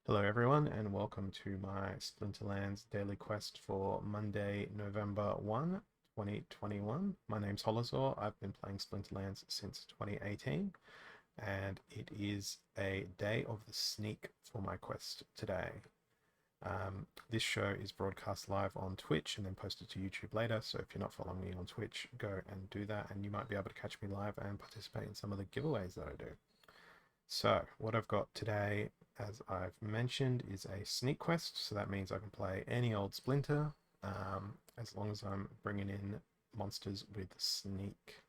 Hello everyone and welcome to my Splinterlands daily quest for Monday, November 1, 2021. My name's Holazor. I've been playing Splinterlands since 2018 and it is a day of the sneak for my quest today. This show is broadcast live on Twitch and then posted to YouTube later, so if you're not following me on Twitch, go and do that and you might be able to catch me live and participate in some of the giveaways that I do. So, what I've got today, as I've mentioned, is a sneak quest. So that means I can play any old Splinter, as long as I'm bringing in monsters with sneak.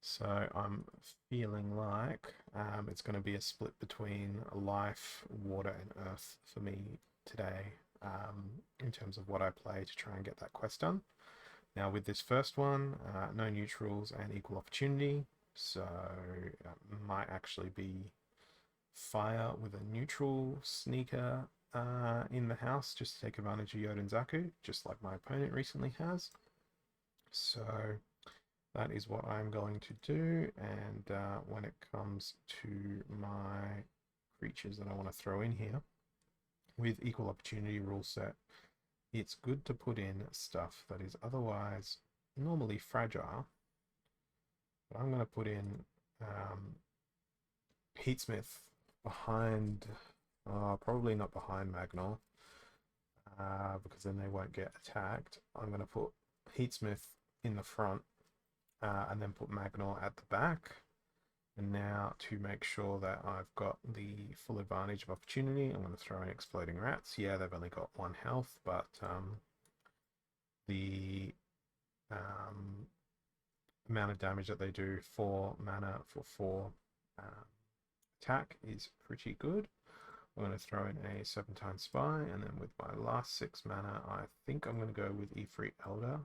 So I'm feeling like it's going to be a split between life, water, and earth for me today, in terms of what I play to try and get that quest done. Now, with this first one, no neutrals and equal opportunity. So it might actually be fire with a neutral sneaker in the house just to take advantage of Yoden Zaku, just like my opponent recently has. So that is what I'm going to do. And when it comes to my creatures that I want to throw in here, with equal opportunity rule set, it's good to put in stuff that is otherwise normally fragile. But I'm going to put in Heatsmith behind, probably not behind Magnol, because then they won't get attacked. I'm going to put Heatsmith in the front and then put Magnol at the back. And now to make sure that I've got the full advantage of opportunity, I'm going to throw in Exploding Rats. Yeah, they've only got 1 health, but the amount of damage that they do, 4 mana for 4 attack, is pretty good. I'm going to throw in a Serpentine Spy, and then with my last 6 mana, I think I'm going to go with Ifrit Elder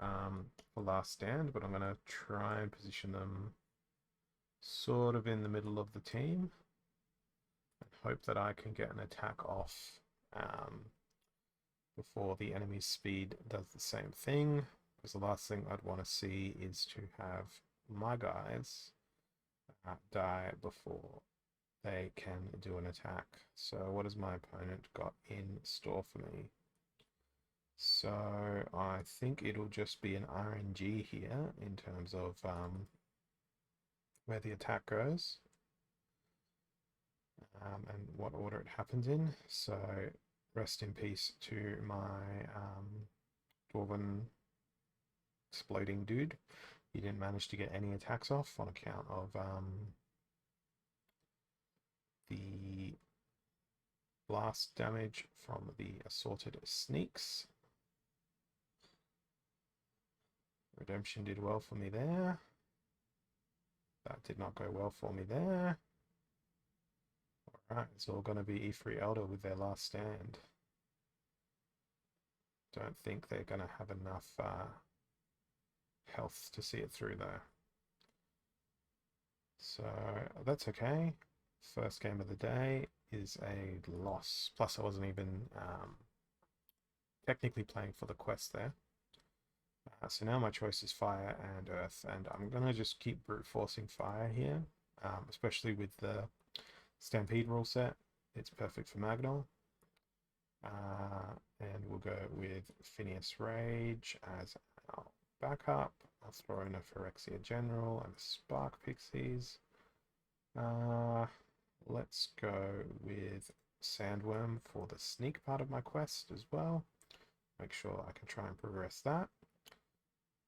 for last stand, but I'm going to try and position them sort of in the middle of the team and hope that I can get an attack off before the enemy's speed does the same thing, because the last thing I'd want to see is to have my guys die before they can do an attack. So what has my opponent got in store for me? So I think it'll just be an RNG here in terms of where the attack goes and what order it happens in. So rest in peace to my Dwarven exploding dude. He didn't manage to get any attacks off on account of the blast damage from the assorted sneaks. Redemption did well for me there. That did not go well for me there. Alright, it's all going to be Ifrit Elder with their last stand. Don't think they're going to have enough health to see it through though. So that's okay. First game of the day is a loss. Plus I wasn't even technically playing for the quest there. So now my choice is fire and earth, and I'm going to just keep brute forcing fire here, especially with the Stampede rule set. It's perfect for Magnol. And we'll go with Phineas Rage as our backup. I'll throw in a Phyrexia General and a Spark Pixies. Let's go with Sandworm for the sneak part of my quest as well. Make sure I can try and progress that.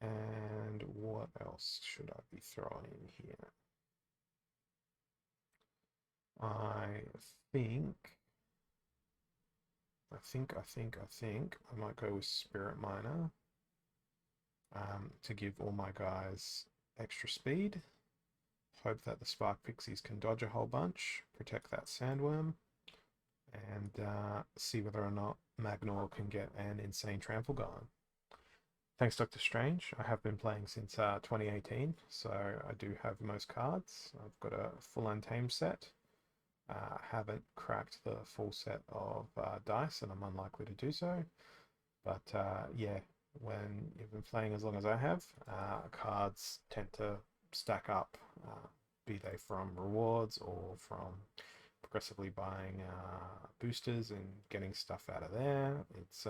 And what else should I be throwing in here? I think I might go with Spirit Miner to give all my guys extra speed. Hope that the Spark Pixies can dodge a whole bunch, protect that Sandworm, and see whether or not Magnol can get an insane trample going. Thanks, Dr. Strange. I have been playing since 2018, so I do have most cards. I've got a full Untamed set. Haven't cracked the full set of dice, and I'm unlikely to do so. But yeah, when you've been playing as long as I have, cards tend to stack up, be they from rewards or from aggressively buying boosters and getting stuff out of there. It's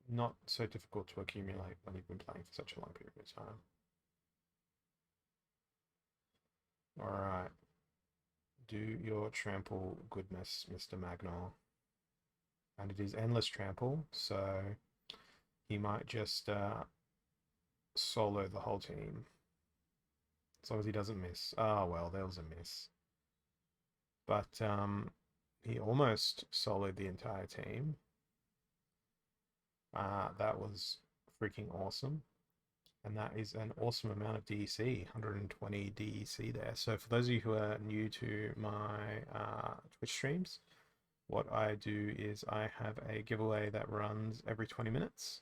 not so difficult to accumulate when you've been playing for such a long period of time. Alright, do your trample goodness, Mr. Magnol. And it is endless trample, so he might just solo the whole team. As long as he doesn't miss. Oh, well, there was a miss. But he almost soloed the entire team. That was freaking awesome. And that is an awesome amount of DEC, 120 DEC there. So for those of you who are new to my Twitch streams, what I do is I have a giveaway that runs every 20 minutes.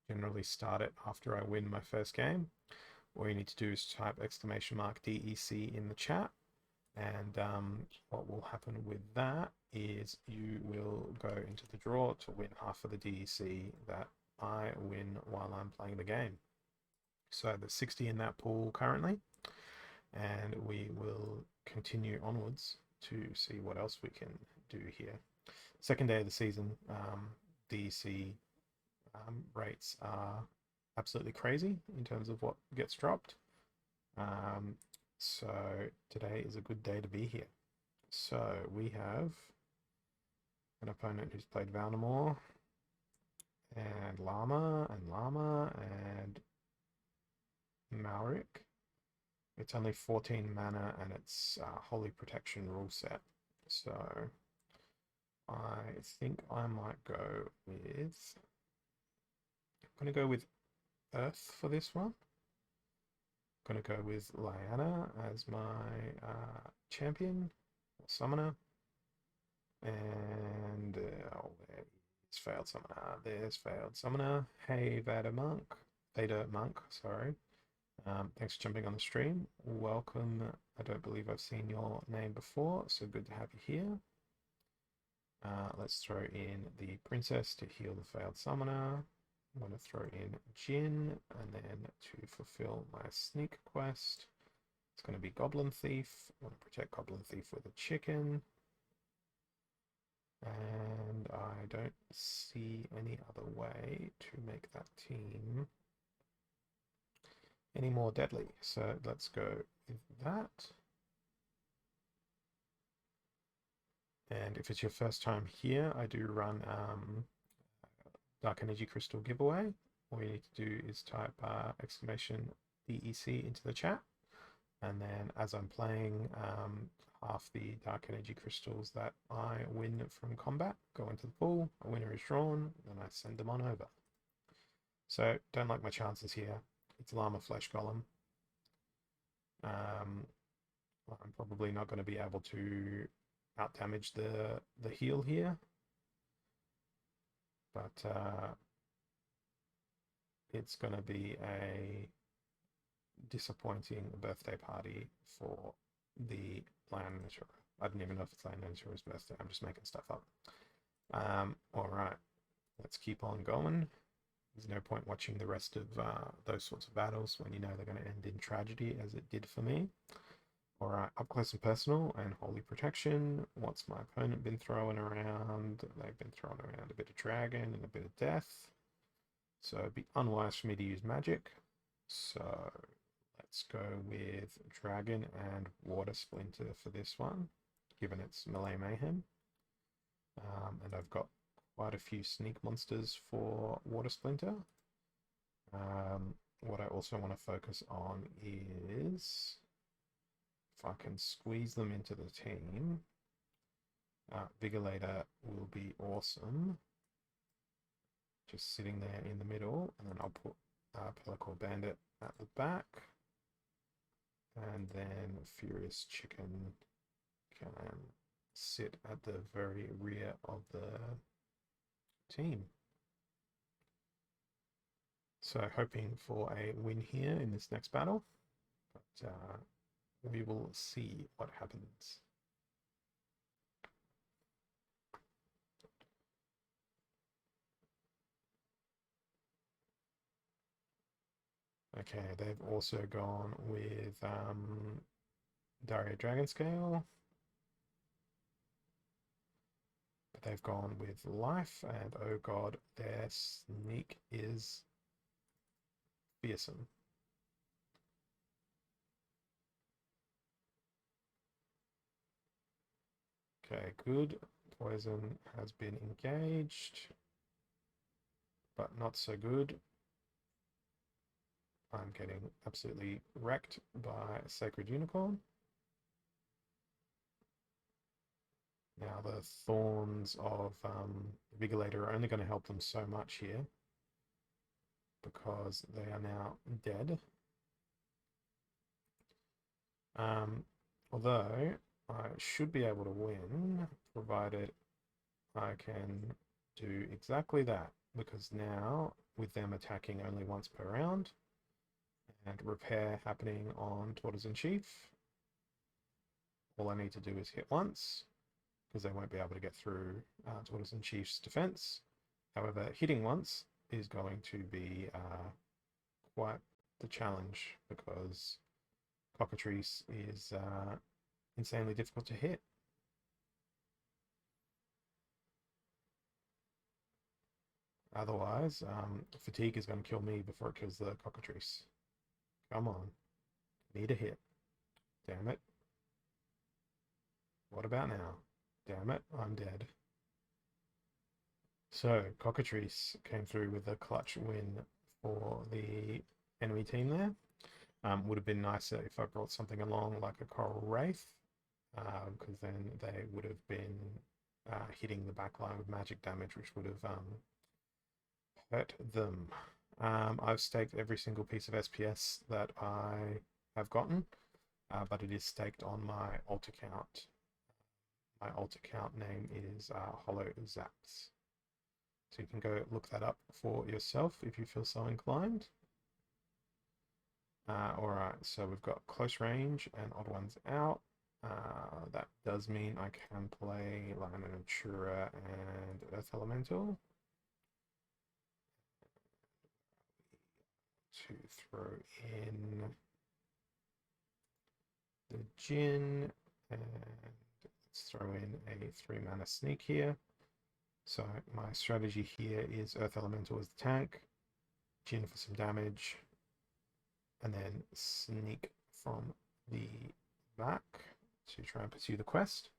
Generally start it after I win my first game. All you need to do is type !DEC in the chat. And what will happen with that is you will go into the draw to win half of the DEC that I win while I'm playing the game. So there's 60 in that pool currently, and we will continue onwards to see what else we can do here. Second day of the season, DEC rates are absolutely crazy in terms of what gets dropped. So today is a good day to be here. So we have an opponent who's played Valnamore and Llama and Malric. It's only 14 mana and it's Holy Protection rule set. So I think I might go with... I'm going to go with Earth for this one. I'm going to go with Lyanna as my champion, or summoner. And there's failed summoner. There's failed summoner. Hey, Vader Monk, sorry. Thanks for jumping on the stream. Welcome. I don't believe I've seen your name before, so good to have you here. Let's throw in the princess to heal the failed summoner. I'm going to throw in Jin, and then to fulfill my sneak quest, it's going to be Goblin Thief. I want to protect Goblin Thief with a chicken. And I don't see any other way to make that team any more deadly. So let's go with that. And if it's your first time here, I do run Dark Energy Crystal giveaway. All you need to do is type !DEC into the chat. And then as I'm playing, half the Dark Energy Crystals that I win from combat go into the pool. A winner is drawn, and I send them on over. So don't like my chances here. It's Llama Flesh Golem. I'm probably not going to be able to out-damage the heal here. But it's going to be a disappointing birthday party for the Land Manager. I didn't even know if it's Land Manager's birthday. I'm just making stuff up. Alright, let's keep on going. There's no point watching the rest of those sorts of battles when you know they're going to end in tragedy, as it did for me. Alright, up close and personal and Holy Protection. What's my opponent been throwing around? They've been throwing around a bit of dragon and a bit of death. So it'd be unwise for me to use magic. So let's go with dragon and water splinter for this one, given it's melee mayhem. And I've got quite a few sneak monsters for water splinter. What I also want to focus on is if I can squeeze them into the team. Vigilator will be awesome. Just sitting there in the middle, and then I'll put Pellicle Bandit at the back. And then Furious Chicken can sit at the very rear of the team. So hoping for a win here in this next battle. But we will see what happens. Okay, they've also gone with Daria Dragonscale, but they've gone with life, and oh god, their sneak is fearsome. Okay, good. Poison has been engaged, but not so good. I'm getting absolutely wrecked by Sacred Unicorn. Now the Thorns of Vigilator are only going to help them so much here because they are now dead. Although I should be able to win provided I can do exactly that, because now with them attacking only once per round and repair happening on Tortoise in Chief, all I need to do is hit once because they won't be able to get through Tortoise in Chief's defense. However, hitting once is going to be quite the challenge because Cockatrice is insanely difficult to hit. Otherwise, fatigue is going to kill me before it kills the Cockatrice. Come on. Need a hit. Damn it. What about now? Damn it, I'm dead. So, Cockatrice came through with a clutch win for the enemy team there. Would have been nicer if I brought something along like a Coral Wraith, because then they would have been hitting the backline with magic damage, which would have hurt them. I've staked every single piece of SPS that I have gotten, but it is staked on my alt account. My alt account name is Hollow Zaps. So you can go look that up for yourself if you feel so inclined. Alright, so we've got close range and odd ones out. That does mean I can play Lionel Natura and Earth Elemental. To throw in the Djinn, and let's throw in a 3-mana sneak here. So my strategy here is Earth Elemental as the tank, Djinn for some damage, and then sneak from the back to try and pursue the quest.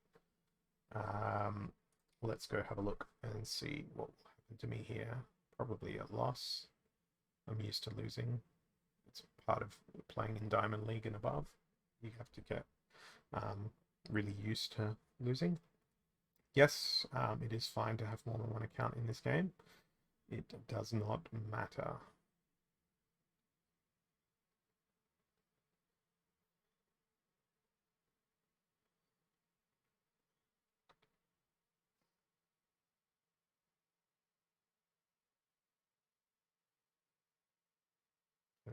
Let's go have a look and see what will happen to me here. Probably a loss. I'm used to losing. It's part of playing in Diamond League and above. You have to get really used to losing. Yes, it is fine to have more than one account in this game. It does not matter.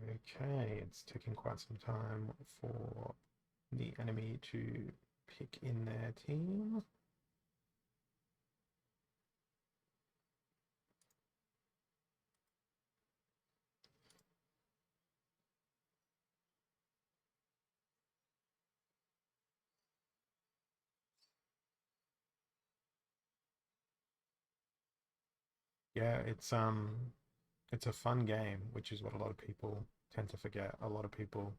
Okay, it's taking quite some time for the enemy to pick in their team. Yeah, it's a fun game, which is what a lot of people tend to forget. A lot of people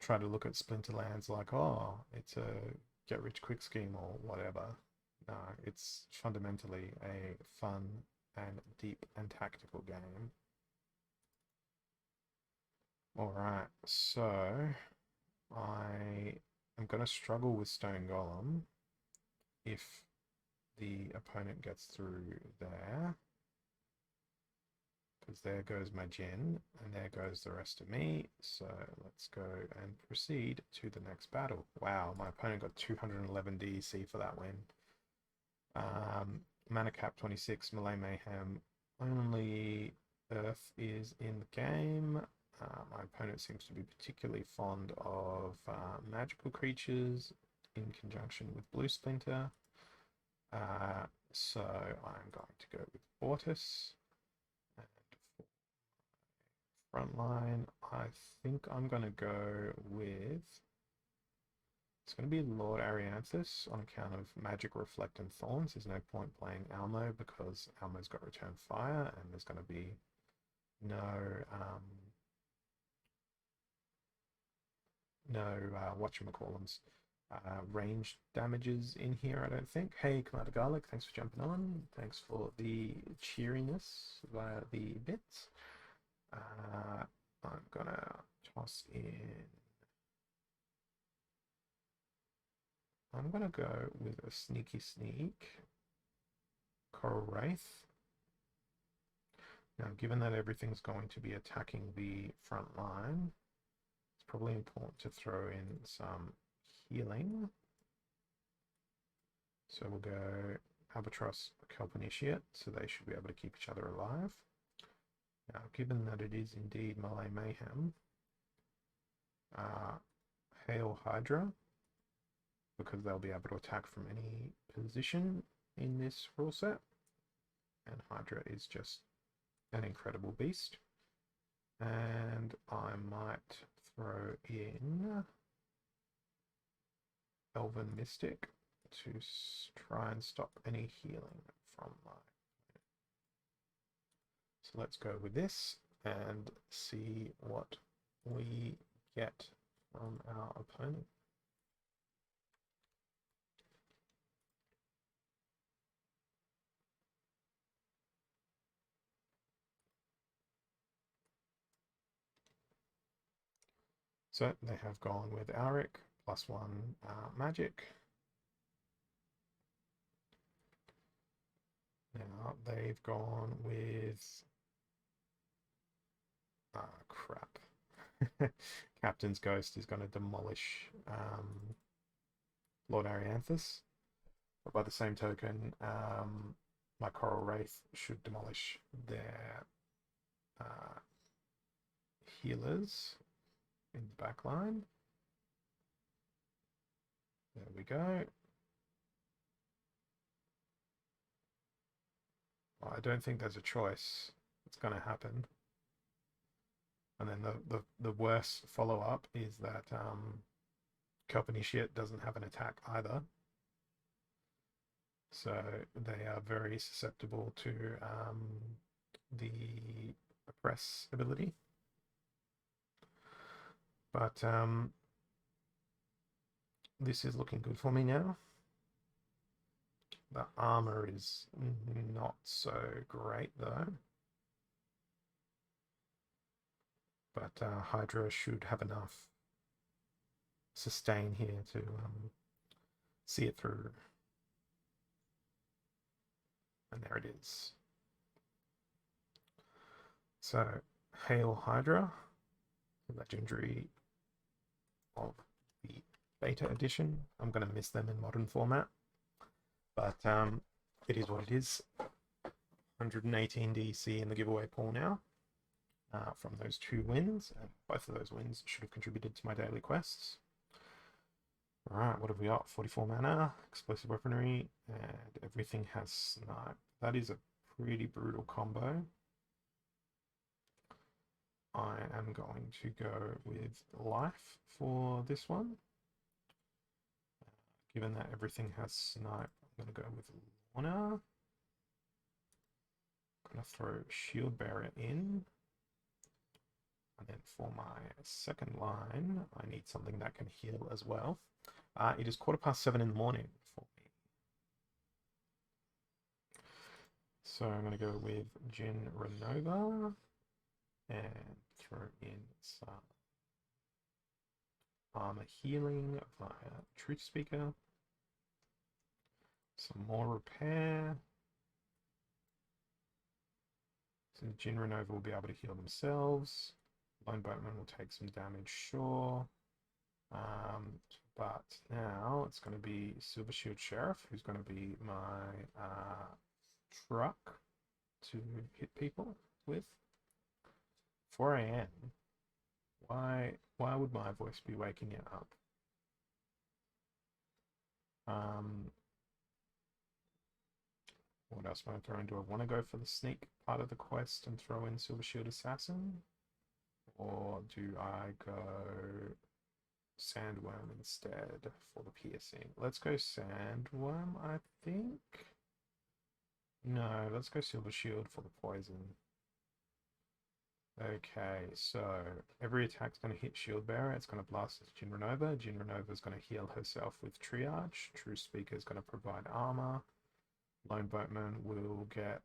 try to look at Splinterlands like, oh, it's a get rich quick scheme or whatever. No, it's fundamentally a fun and deep and tactical game. Alright, so I am going to struggle with Stone Golem if the opponent gets through there. Because there goes my Djinn, and there goes the rest of me. So let's go and proceed to the next battle. Wow, my opponent got 211 DEC for that win. Mana cap 26, Melee Mayhem. Only Earth is in the game. My opponent seems to be particularly fond of magical creatures in conjunction with Blue Splinter. So I'm going to go with Vortis. And for front line, I think I'm going to go with It's going to be Lord Arianthus on account of Magic Reflect and Thorns. There's no point playing Almo because Almo's got Return Fire, and there's going to be no whatchamacallums, range damages in here, I don't think. Hey, Commander Garlic, thanks for jumping on. Thanks for the cheeriness via the bits. I'm gonna toss in. I'm gonna go with a sneaky sneak. Coral Wraith. Now, given that everything's going to be attacking the front line, it's probably important to throw in some healing. So we'll go Albatross, Kelp Initiate, so they should be able to keep each other alive. Now, given that it is indeed Malay Mayhem, Hail Hydra, because they'll be able to attack from any position in this rule set, and Hydra is just an incredible beast. And I might throw in Elven Mystic to try and stop any healing from my. So let's go with this and see what we get from our opponent. So they have gone with Auric, +1 magic. Now they've gone with crap. Captain's Ghost is going to demolish Lord Arianthus, but by the same token, my Coral Wraith should demolish their healers in the back line. There we go. Well, I don't think there's a choice. It's going to happen. And then the worst follow-up is that Kelp Initiate doesn't have an attack either. So they are very susceptible to the Oppress ability. But this is looking good for me now. The armor is not so great though. But Hydra should have enough sustain here to see it through. And there it is. So, Hail Hydra, legendary of the beta edition. I'm going to miss them in modern format, but it is what it is. 118 DC in the giveaway pool now from those 2 wins, and both of those wins should have contributed to my daily quests. Alright, what have we got? 44 mana, explosive weaponry, and everything has snipe. That is a pretty brutal combo. I am going to go with life for this one. Given that everything has snipe, I'm going to go with Lorna. I'm going to throw Shield Bearer in. And then for my second line, I need something that can heal as well. It is 7:15 in the morning for me. So I'm going to go with Jin Renova and throw in some armor healing via Truth Speaker. Some more repair. So Jin Renova will be able to heal themselves. Lone Boatman will take some damage, sure. But now it's going to be Silver Shield Sheriff, who's going to be my truck to hit people with. 4 AM. Why would my voice be waking you up? What else am I throwing? Do I want to go for the sneak part of the quest and throw in Silver Shield Assassin? Or do I go Sandworm instead for the piercing. Let's go Sandworm, I think. No, let's go Silver Shield for the poison. Okay, so every attack's going to hit Shield Bearer. It's going to blast Jinranova. Jinranova is going to heal herself with Triage. True Speaker is going to provide armor. Lone Boatman will get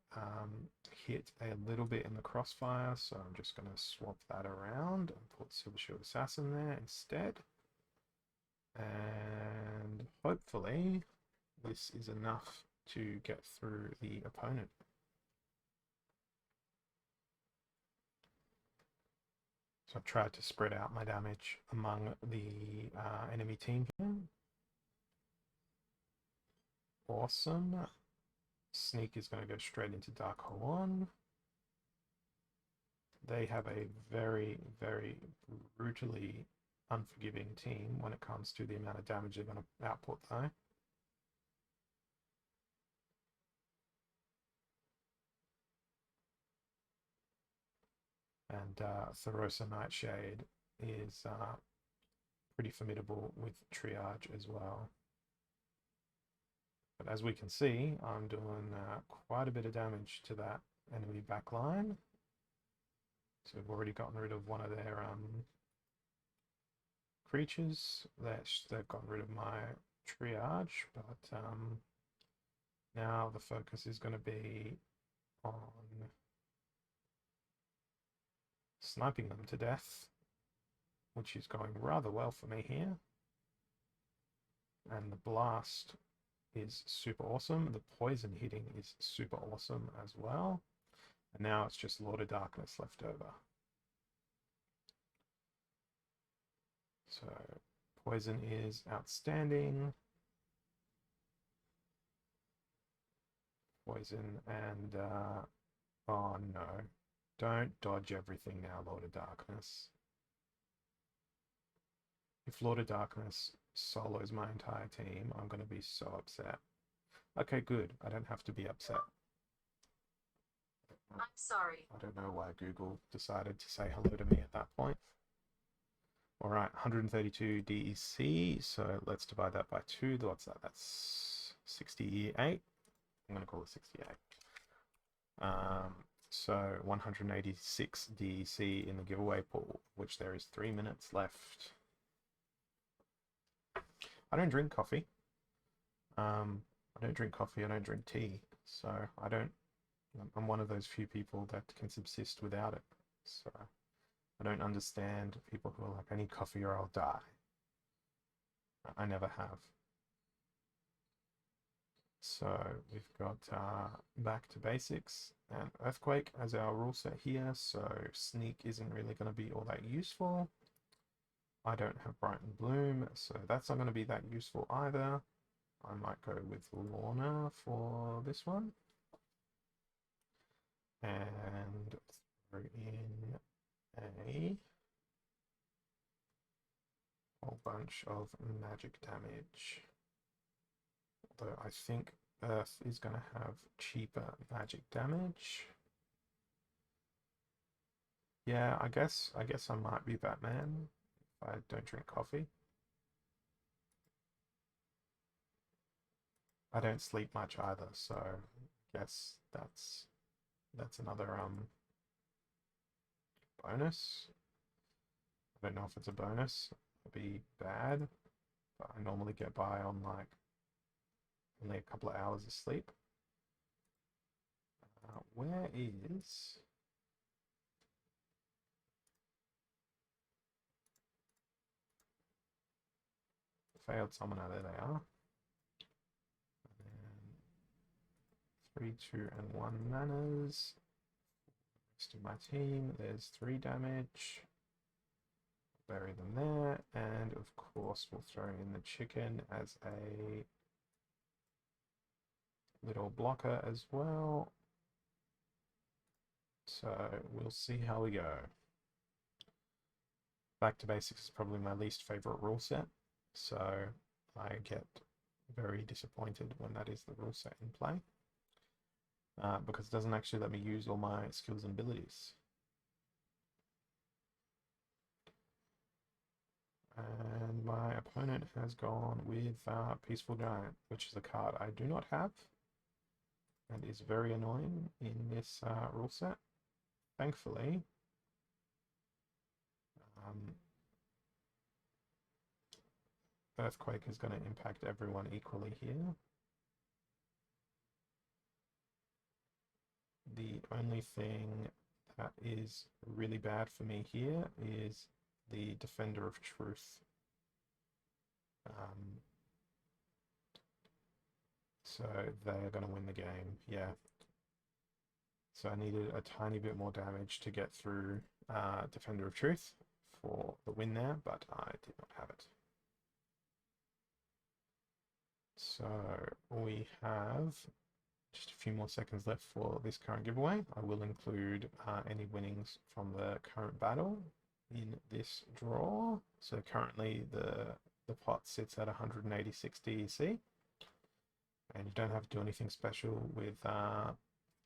hit a little bit in the crossfire, so I'm just going to swap that around and put Silver Shield Assassin there instead. And hopefully this is enough to get through the opponent. So I've tried to spread out my damage among the enemy team here. Awesome. Sneak is going to go straight into Dark Hole 1. They have a very, very brutally unforgiving team when it comes to the amount of damage they're going to output though. And Thorosa Nightshade is pretty formidable with Triage as well. But as we can see, I'm doing quite a bit of damage to that enemy backline. So we've already gotten rid of one of their creatures. They've gotten rid of my Triage, but now the focus is going to be on sniping them to death, which is going rather well for me here. And the blast is super awesome. The poison hitting is super awesome as well. And now it's just Lord of Darkness left over. So poison is outstanding. Poison and oh no. Don't dodge everything now, Lord of Darkness. If Lord of Darkness solos my entire team, I'm going to be so upset. Okay, good. I don't have to be upset. I'm sorry. I don't know why Google decided to say hello to me at that point. Alright, 132 DEC, so let's divide that by 2. What's that? That's 68. I'm going to call it 68. So 186 DEC in the giveaway pool, which there is 3 minutes left. I don't drink coffee. I don't drink coffee, I don't drink tea. So I'm one of those few people that can subsist without it. So I don't understand people who are like, I need coffee or I'll die. I never have. So we've got back to basics and Earthquake as our rule set here, so Sneak isn't really going to be all that useful. I don't have Brighten Bloom, so that's not going to be that useful either. I might go with Lorna for this one. And throw in a whole bunch of magic damage. Although I think Earth is going to have cheaper magic damage. Yeah, I guess I might be Batman if I don't drink coffee. I don't sleep much either, so I guess that's another bonus. I don't know if it's a bonus. It'd be bad, but I normally get by on like only a couple of hours of sleep. Where is... Failed Summoner, there they are. And 3, 2, and 1 manas. Rest of my team, there's 3 damage. Bury them there, and of course we'll throw in the chicken as a little blocker as well. So we'll see how we go. Back to Basics is probably my least favorite rule set, so I get very disappointed when that is the rule set in play, because it doesn't actually let me use all my skills and abilities. And my opponent has gone with Peaceful Giant, which is a card I do not have and is very annoying in this rule set. Thankfully, um, Earthquake is going to impact everyone equally here. The only thing that is really bad for me here is the Defender of Truth. So they're going to win the game, yeah. So I needed a tiny bit more damage to get through Defender of Truth for the win there, but I did not have it. So we have just a few more seconds left for this current giveaway. I will include any winnings from the current battle in this draw. So currently the pot sits at 186 DEC, and you don't have to do anything special with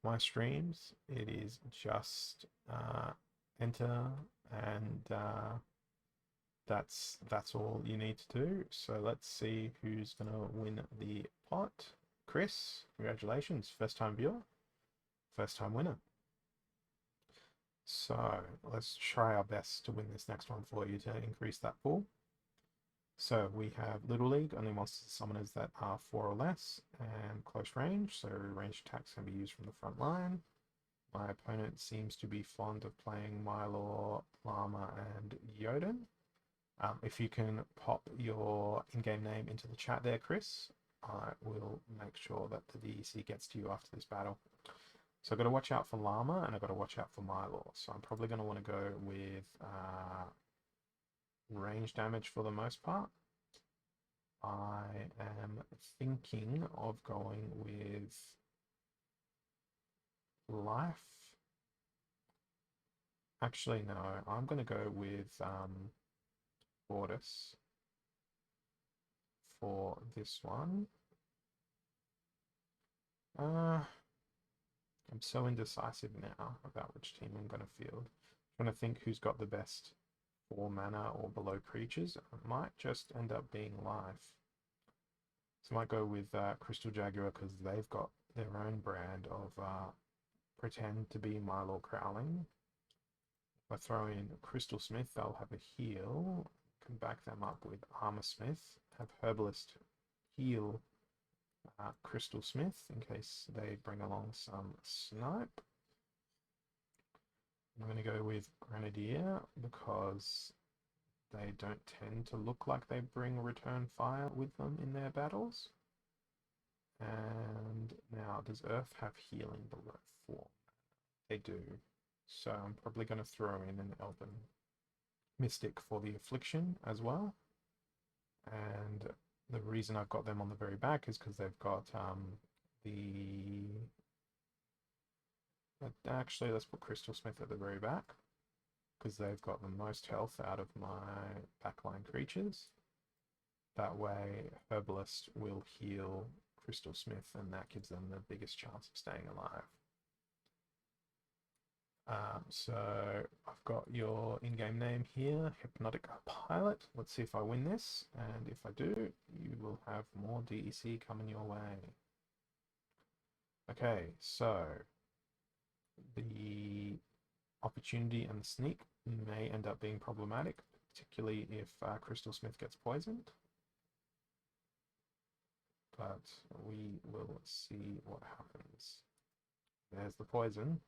my streams. It is just enter, and that's all you need to do. So let's see who's gonna win the pot. Chris, congratulations, first time viewer, first time winner. So let's try our best to win this next one for you to increase that pool. So we have Little League, only monsters and summoners that are 4 or less, and close range, so ranged attacks can be used from the front line. My opponent seems to be fond of playing Mylor, Llama, and Jotun. If you can pop your in-game name into the chat there, Chris, I will make sure that the DEC gets to you after this battle. So I've got to watch out for Llama, and I've got to watch out for Mylor. So I'm probably going to want to go with range damage for the most part. I am thinking of going with life. Actually, no, I'm going to go with Fortis for this one. I'm so indecisive now about which team I'm going to field. I'm trying to think who's got the best 4 mana or below creatures. It might just end up being life. So I might go with Crystal Jaguar because they've got their own brand of pretend to be Mylor Crowling. If I throw in Crystal Smith, they'll have a heal. Can back them up with Armor Smith. Have Herbalist heal Crystal Smith in case they bring along some snipe. I'm going to go with Grenadier because they don't tend to look like they bring Return Fire with them in their battles. And now, does Earth have healing below 4? They do. So I'm probably going to throw in an Elven Mystic for the Affliction as well. And the reason I've got them on the very back is because they've got actually, let's put Crystal Smith at the very back because they've got the most health out of my backline creatures. That way, Herbalist will heal Crystal Smith, and that gives them the biggest chance of staying alive. So I've got your in-game name here, Hypnotic Pilot. Let's see if I win this, and if I do, you will have more DEC coming your way. Okay, so the opportunity and the sneak may end up being problematic, particularly if Crystal Smith gets poisoned. But we will see what happens. There's the poison.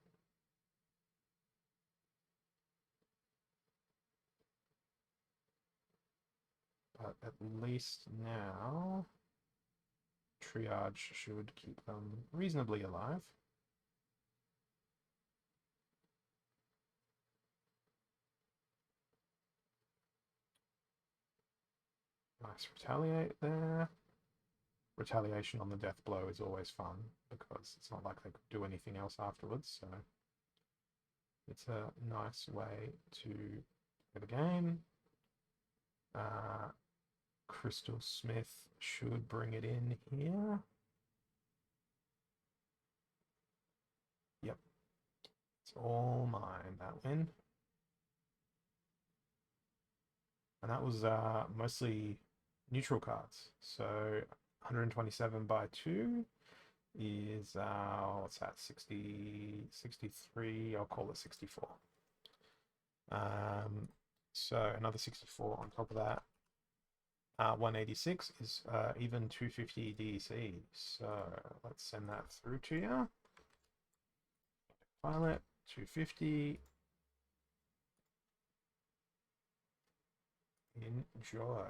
But at least now, Triage should keep them reasonably alive. Nice retaliate there. Retaliation on the death blow is always fun because it's not like they could do anything else afterwards, so it's a nice way to play the game. Crystal Smith should bring it in here. Yep, it's all mine, that win. and that was mostly neutral cards. So 127 by 2 is, what's that, 60, 63, I'll call it 64. So another 64 on top of that. 186 is even 250 DEC. So let's send that through to you. Pilot 250. Enjoy.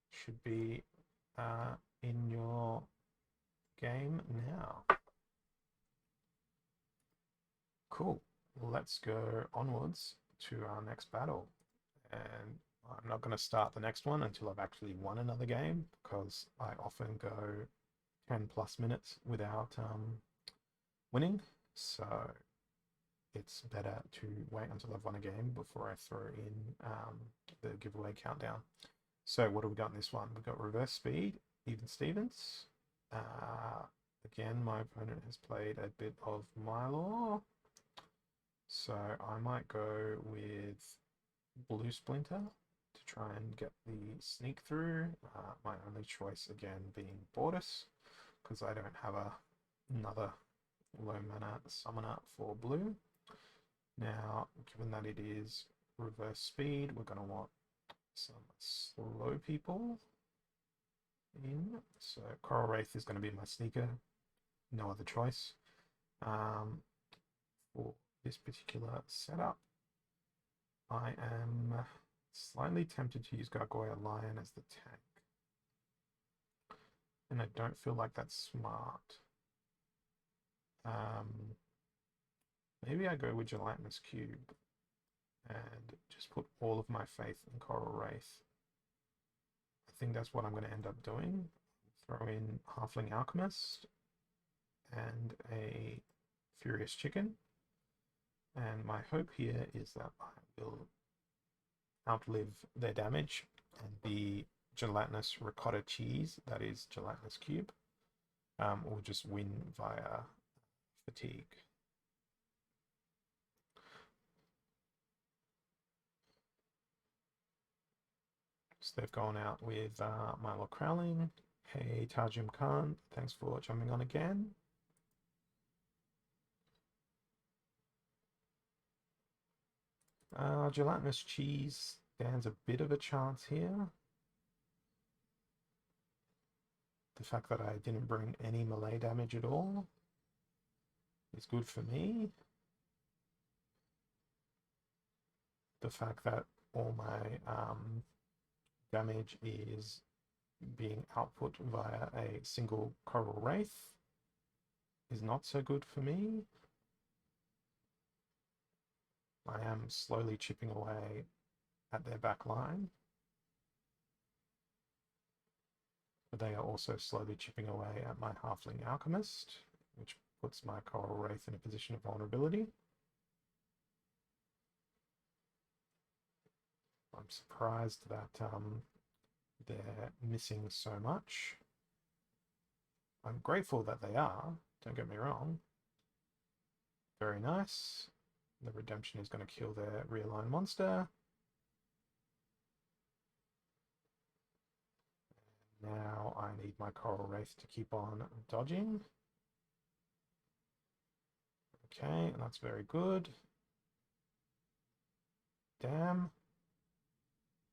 Should be in your game now. Cool. Let's go onwards to our next battle. And I'm not going to start the next one until I've actually won another game, because I often go 10 plus minutes without winning. So it's better to wait until I've won a game before I throw in the giveaway countdown. So what have we got in this one? We've got reverse speed, even Stevens. Again, my opponent has played a bit of Mylor. So I might go with blue Splinter to try and get the sneak through. My only choice again being Bortus, because I don't have another low mana summoner for blue. Now, given that it is reverse speed, we're going to want some slow people in. So Coral Wraith is going to be my sneaker, no other choice. For this particular setup, I am slightly tempted to use Gargoyle Lion as the tank, and I don't feel like that's smart. Maybe I go with Gelatinous Cube and just put all of my faith in Coral Wraith. I think that's what I'm going to end up doing. Throw in Halfling Alchemist and a Furious Chicken. And my hope here is that I will outlive their damage and the gelatinous ricotta cheese, that is Gelatinous Cube, or just win via fatigue. So they've gone out with Milo Crowling. Hey Tajim Khan, thanks for jumping on again. Gelatinous cheese stands a bit of a chance here. The fact that I didn't bring any melee damage at all is good for me. The fact that all my damage is being output via a single Coral Wraith is not so good for me. I am slowly chipping away at their back line, but they are also slowly chipping away at my Halfling Alchemist, which puts my Coral Wraith in a position of vulnerability. I'm surprised that they're missing so much. I'm grateful that they are, don't get me wrong. Very nice. The redemption is going to kill their realigned monster. Now I need my Coral Wraith to keep on dodging. Okay, and that's very good. Damn.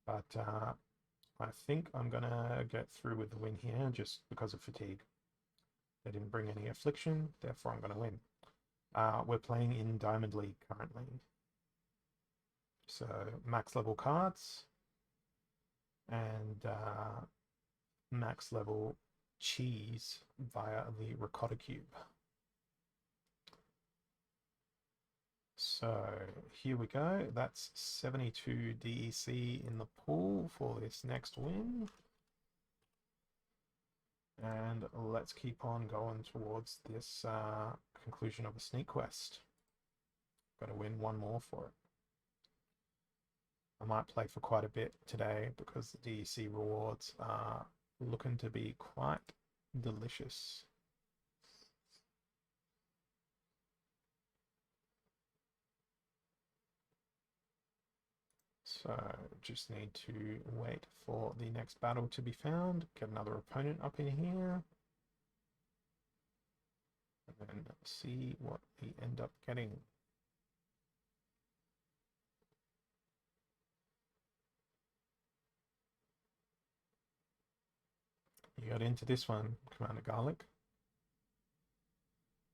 But I think I'm going to get through with the win here just because of fatigue. They didn't bring any affliction, therefore I'm going to win. We're playing in Diamond League currently. So max level cards and max level cheese via the ricotta cube. So here we go. That's 72 DEC in the pool for this next win. And let's keep on going towards this conclusion of a sneak quest. Got to win one more for it. I might play for quite a bit today because the DEC rewards are looking to be quite delicious. So just need to wait for the next battle to be found, get another opponent up in here, and then see what we end up getting. You got into this one, Commander Garlic.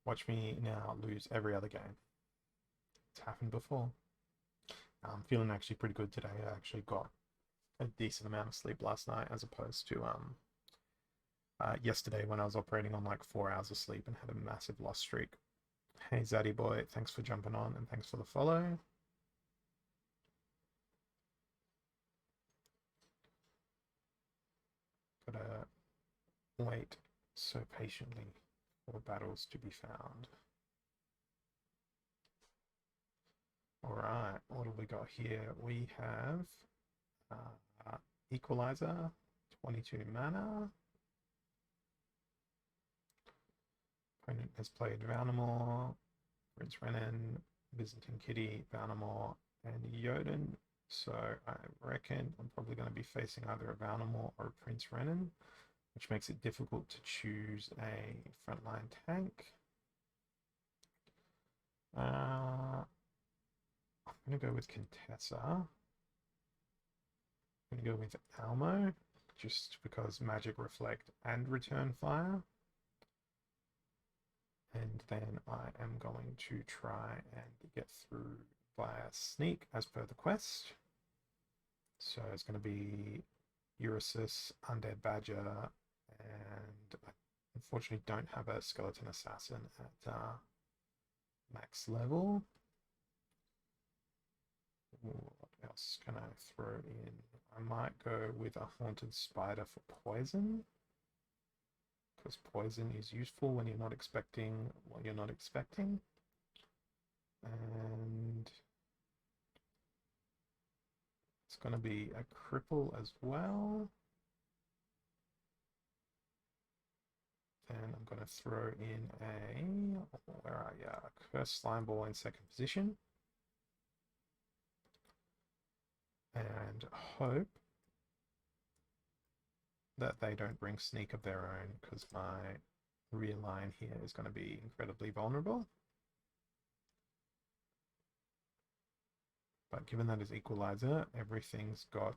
Watch me now lose every other game. It's happened before. I'm feeling actually pretty good today. I actually got a decent amount of sleep last night as opposed to yesterday when I was operating on like 4 hours of sleep and had a massive loss streak. Hey Zaddy boy, thanks for jumping on and thanks for the follow. Gotta wait so patiently for battles to be found. Alright, what have we got here? We have Equalizer, 22 mana. Opponent has played Valnamore, Prince Renan, Byzantine Kitty, Valnamore, and Jotun. So I reckon I'm probably going to be facing either a Valnamore or a Prince Renan, which makes it difficult to choose a frontline tank. I'm going to go with Contessa. I'm going to go with Almo, just because Magic Reflect and Return Fire. And then I am going to try and get through via Sneak as per the quest. So it's going to be Ursus, Undead Badger, and I unfortunately don't have a Skeleton Assassin at max level. What else can I throw in? I might go with a Haunted Spider for poison, because poison is useful when you're not expecting what you're not expecting. And it's going to be a cripple as well. Then I'm going to throw in a Cursed Slime Ball in second position. And hope that they don't bring Sneak of their own, because my rear line here is going to be incredibly vulnerable. But given that it's Equalizer, everything's got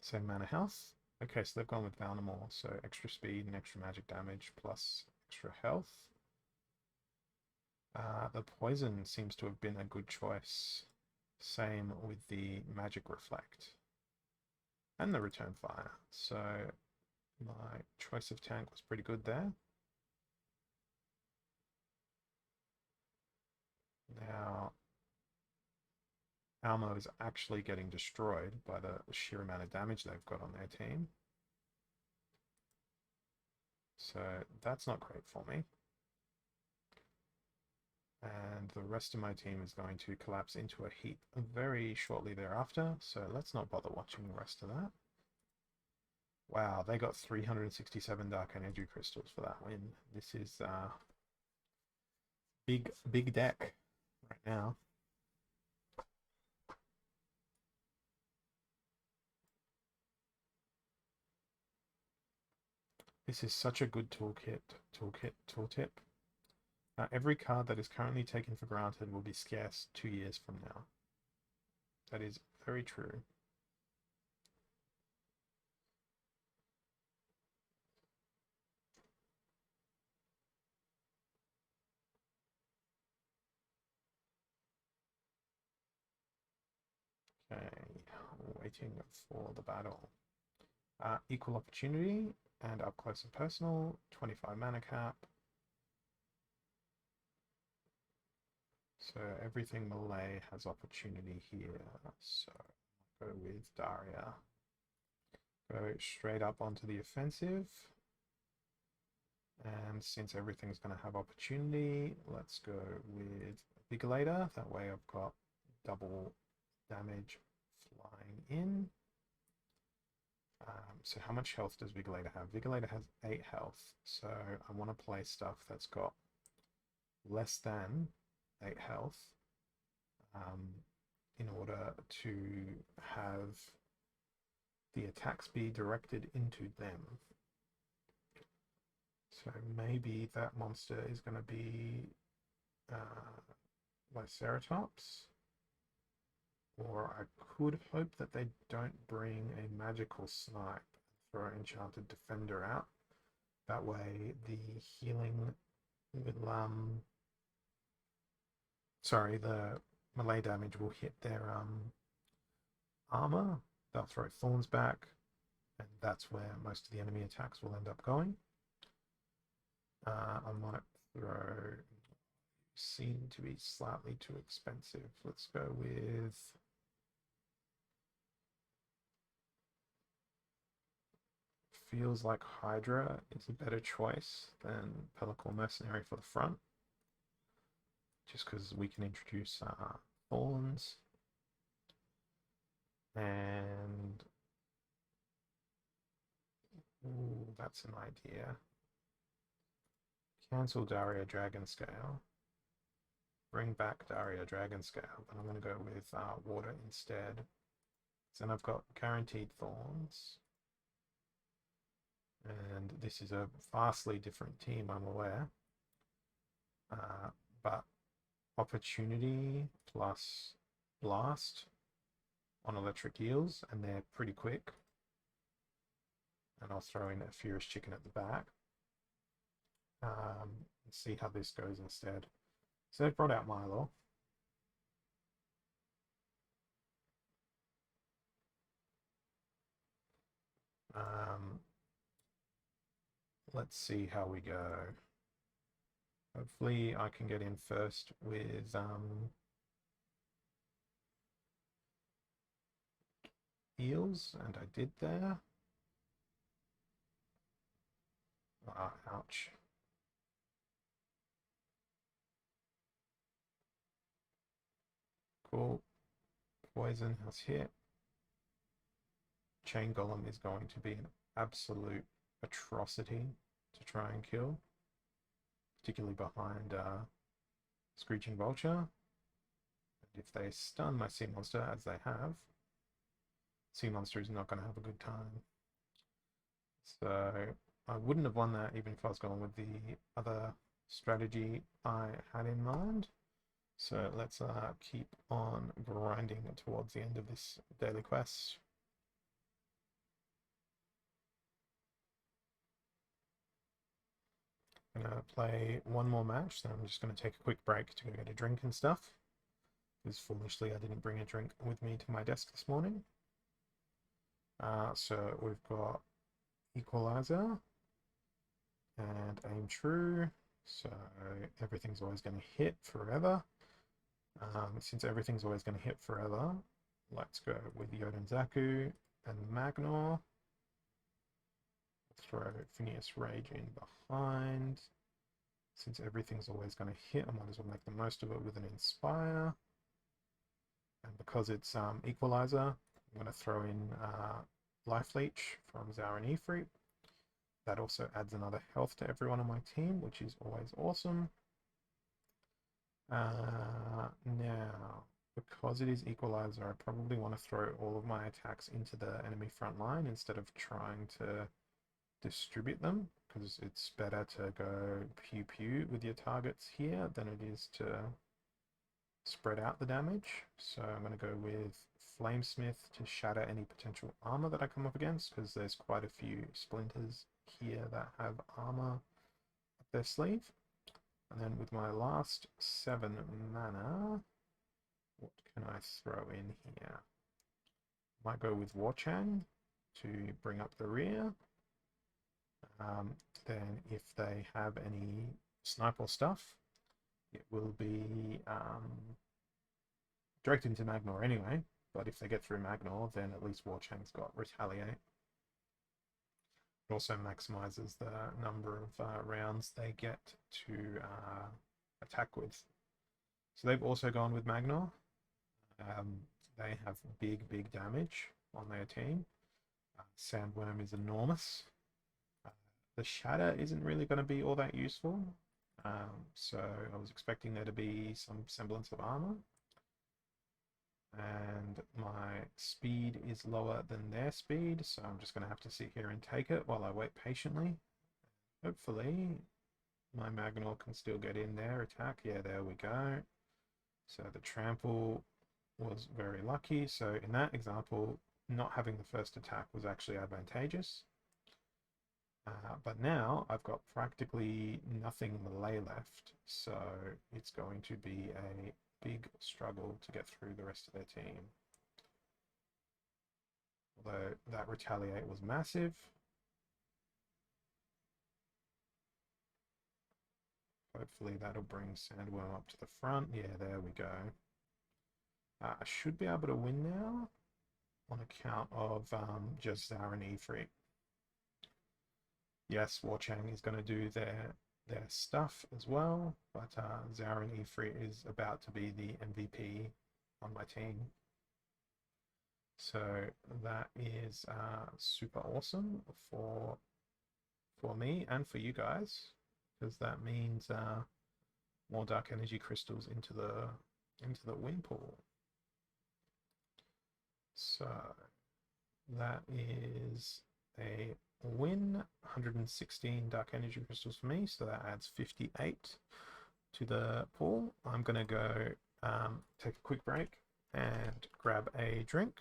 same mana health. Okay, so they've gone with Valnamore, so extra speed and extra magic damage plus extra health. The poison seems to have been a good choice. Same with the Magic Reflect and the Return Fire. So my choice of tank was pretty good there. Now, Almo is actually getting destroyed by the sheer amount of damage they've got on their team. So that's not great for me. And the rest of my team is going to collapse into a heap very shortly thereafter, so let's not bother watching the rest of that. Wow, they got 367 Dark Energy Crystals for that win. This is big deck right now. This is such a good tooltip. Every card that is currently taken for granted will be scarce 2 years from now. That is very true. Okay, waiting for the battle. Equal opportunity and up close and personal, 25 mana cap. So everything melee has opportunity here. So I'll go with Daria. Go straight up onto the offensive. And since everything's going to have opportunity, let's go with Vigilator. That way I've got double damage flying in. So how much health does Vigilator have? Vigilator has 8 health. So I want to play stuff that's got less than 8 health in order to have the attacks be directed into them. So maybe that monster is going to be Triceratops. Or I could hope that they don't bring a magical snipe and throw Enchanted Defender out. That way the healing will, sorry, the melee damage will hit their armor. They'll throw Thorns back, and that's where most of the enemy attacks will end up going. I might throw, seem to be slightly too expensive. Let's go with feels like Hydra is a better choice than Pellicle Mercenary for the front, just because we can introduce Thorns, and ooh, that's an idea. Cancel Daria Dragonscale. Bring back Daria Dragonscale, but I'm going to go with Water instead. So then I've got Guaranteed Thorns. And this is a vastly different team, I'm aware. But Opportunity plus Blast on electric eels, and they're pretty quick. And I'll throw in a Furious Chicken at the back. And see how this goes instead. So they've brought out Milo. Let's see how we go. Hopefully I can get in first with eels, and I did there. Ouch. Cool. Poison has hit. Chain Golem is going to be an absolute atrocity to try and kill, particularly behind Screeching Vulture. And if they stun my Sea Monster, as they have, Sea Monster is not going to have a good time. So I wouldn't have won that even if I was going with the other strategy I had in mind. So let's keep on grinding towards the end of this daily quest. I'm going to play one more match, then I'm just going to take a quick break to go get a drink and stuff. Because foolishly I didn't bring a drink with me to my desk this morning. So we've got Equalizer and Aim True. So everything's always going to hit forever. Since everything's always going to hit forever, let's go with Yoden Zaku and Magnor. Throw Phineas Rage in behind. Since everything's always going to hit, I might as well make the most of it with an Inspire. And because it's Equalizer, I'm going to throw in Life Leech from Zarin Ifrit. That also adds another health to everyone on my team, which is always awesome. Now, because it is Equalizer, I probably want to throw all of my attacks into the enemy front line instead of trying to distribute them, because it's better to go pew pew with your targets here than it is to spread out the damage. So I'm going to go with Flamesmith to shatter any potential armor that I come up against, because there's quite a few splinters here that have armor up their sleeve. And then with my last 7 mana, what can I throw in here? Might go with Warchang to bring up the rear. Then if they have any sniper stuff, it will be directed into Magnor anyway, but if they get through Magnor, then at least Warchang's got Retaliate. It also maximizes the number of rounds they get to attack with. So they've also gone with Magnor. They have big damage on their team. Sandworm is enormous. The Shatter isn't really going to be all that useful. So I was expecting there to be some semblance of armor. and my speed is lower than their speed, so I'm just going to have to sit here and take it while I wait patiently. Hopefully my Magnar can still get in there, attack. Yeah, there we go. So the trample was very lucky. So in that example, not having the first attack was actually advantageous. But now I've got practically nothing melee left, so it's going to be a big struggle to get through the rest of their team. Although that retaliate was massive. Hopefully that'll bring Sandworm up to the front. Yeah, there we go. I should be able to win now on account of just Zara and Ifrit. Yes, Warchang is going to do their stuff as well, but Zara and Ifrit is about to be the MVP on my team. So that is super awesome for me and for you guys, because that means more dark energy crystals into the win pool. So that is a win, 116 dark energy crystals for me, so that adds 58 to the pool. I'm gonna go take a quick break and grab a drink.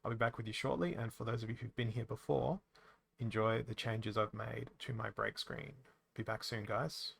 I'll be back with you shortly, and for those of you who've been here before, enjoy the changes I've made to my break screen. Be back soon, guys.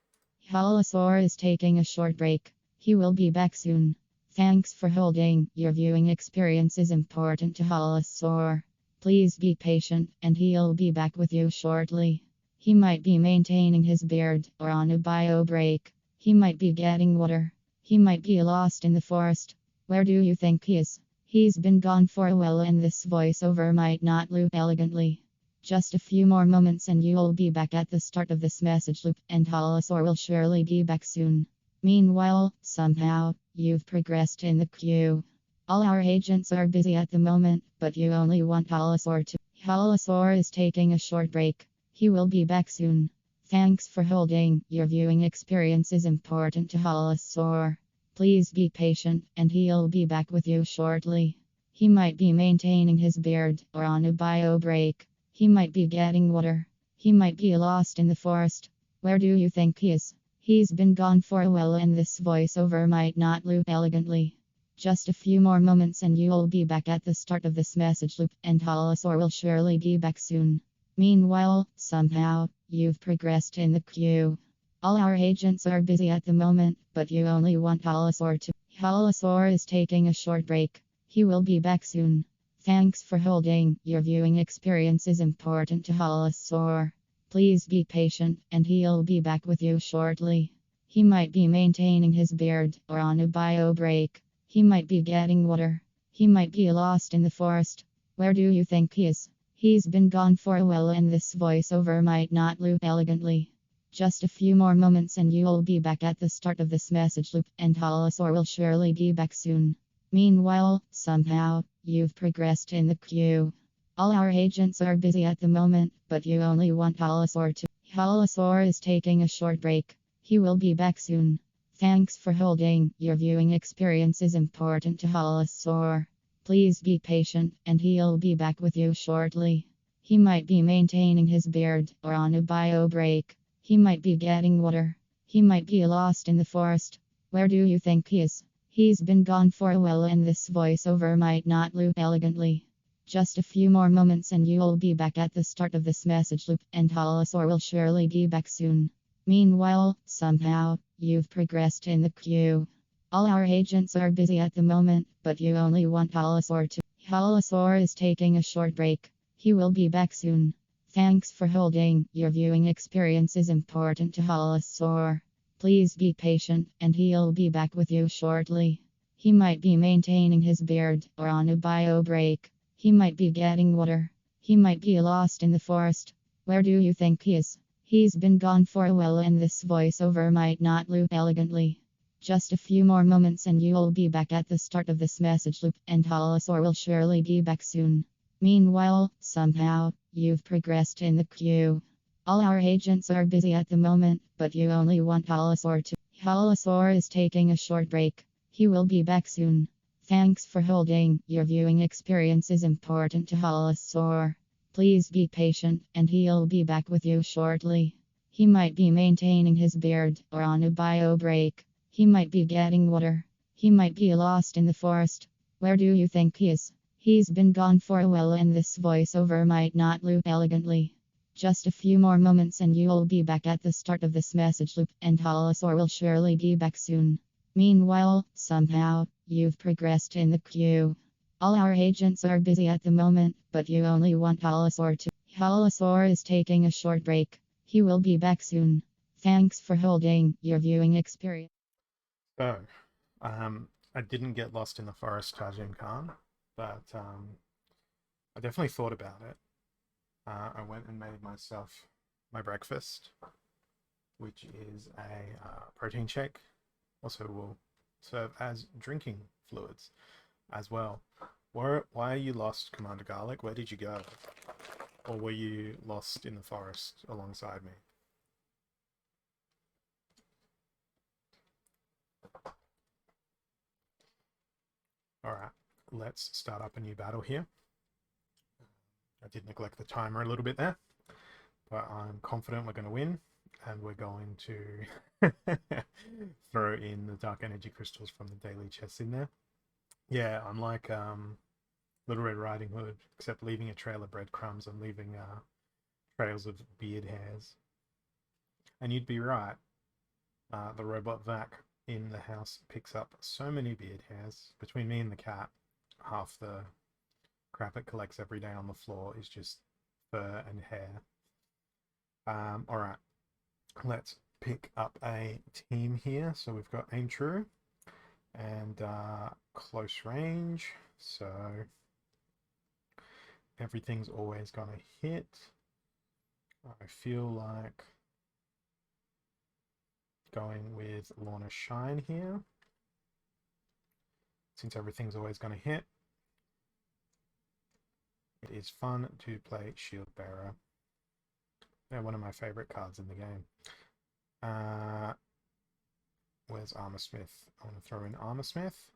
Holosaur is taking a short break. He will be back soon. Thanks for holding. Your viewing experience is important to Holosaur. Please be patient, and he'll be back with you shortly. He might be maintaining his beard or on a bio break. He might be getting water. He might be lost in the forest. Where do you think he is? He's been gone for a while, and this voiceover might not loop elegantly. Just a few more moments and you'll be back at the start of this message loop, and Holosaur will surely be back soon. Meanwhile, somehow, you've progressed in the queue. All our agents are busy at the moment, but you only want Holosaur to. Holosaur is taking a short break. He will be back soon. Thanks for holding. Your viewing experience is important to Holosaur. Please be patient, and he'll be back with you shortly. He might be maintaining his beard or on a bio break. He might be getting water. He might be lost in the forest. Where do you think he is? He's been gone for a while, and this voiceover might not loop elegantly. Just a few more moments and you'll be back at the start of this message loop, and Holosaur will surely be back soon. Meanwhile, somehow, you've progressed in the queue. All our agents are busy at the moment, but you only want Holosaur to. Holosaur is taking a short break. He will be back soon. Thanks for holding. Your viewing experience is important to Holosaur. Please be patient, and he'll be back with you shortly. He might be maintaining his beard or on a bio break. He might be getting water. He might be lost in the forest. Where do you think he is? He's been gone for a while, and this voiceover might not loop elegantly. Just a few more moments and you'll be back at the start of this message loop, and Holosaur will surely be back soon. Meanwhile, somehow, you've progressed in the queue. All our agents are busy at the moment, but you only want Holosaur to. Holosaur is taking a short break. He will be back soon. Thanks for holding. Your viewing experience is important to Holosaur. Please be patient, and he'll be back with you shortly. He might be maintaining his beard or on a bio break. He might be getting water. He might be lost in the forest. Where do you think he is? He's been gone for a while, and this voiceover might not loop elegantly. Just a few more moments and you'll be back at the start of this message loop, and Holosaur will surely be back soon. Meanwhile, somehow, you've progressed in the queue. All our agents are busy at the moment, but you only want Holosaur to. Holosaur is taking a short break. He will be back soon. Thanks for holding. Your viewing experience is important to Holosaur. Please be patient, and he'll be back with you shortly. He might be maintaining his beard or on a bio break. He might be getting water. He might be lost in the forest. Where do you think he is? He's been gone for a while, and this voiceover might not loop elegantly. Just a few more moments and you'll be back at the start of this message loop, and Holosaur will surely be back soon. Meanwhile, somehow, you've progressed in the queue. All our agents are busy at the moment, but you only want Holosaur to. Holosaur is taking a short break. He will be back soon. Thanks for holding. Your viewing experience is important to Holosaur. Please be patient, and he'll be back with you shortly. He might be maintaining his beard or on a bio break. He might be getting water. He might be lost in the forest. Where do you think he is? He's been gone for a while, and this voiceover might not loop elegantly. Just a few more moments and you'll be back at the start of this message loop, and Holosaur will surely be back soon. Meanwhile, somehow, you've progressed in the queue. All our agents are busy at the moment, but you only want Holosaur to. Holosaur is taking a short break. He will be back soon. Thanks for holding. Your viewing experience. So, I didn't get lost in the forest, Tajim Khan, but I definitely thought about it. I went and made myself my breakfast, which is a protein shake. Also, will serve as drinking fluids as well. Why are you lost, Commander Garlic? Where did you go? Or were you lost in the forest alongside me? Alright, let's start up a new battle here. I did neglect the timer a little bit there, but I'm confident we're going to win, and we're going to throw in the dark energy crystals from the daily chest in there. Yeah, I'm like Little Red Riding Hood, except leaving a trail of breadcrumbs and leaving trails of beard hairs. And you'd be right, the robot vac in the house picks up so many beard hairs. Between me and the cat, half the crap it collects every day on the floor is just fur and hair. Alright, let's pick up a team here. So we've got aim true and close range. So everything's always gonna hit. I feel like going with Lorna Shine here, since everything's always gonna hit. It is fun to play Shield Bearer. They're one of my favorite cards in the game. Where's Armor Smith? I want to throw in Armor Smith.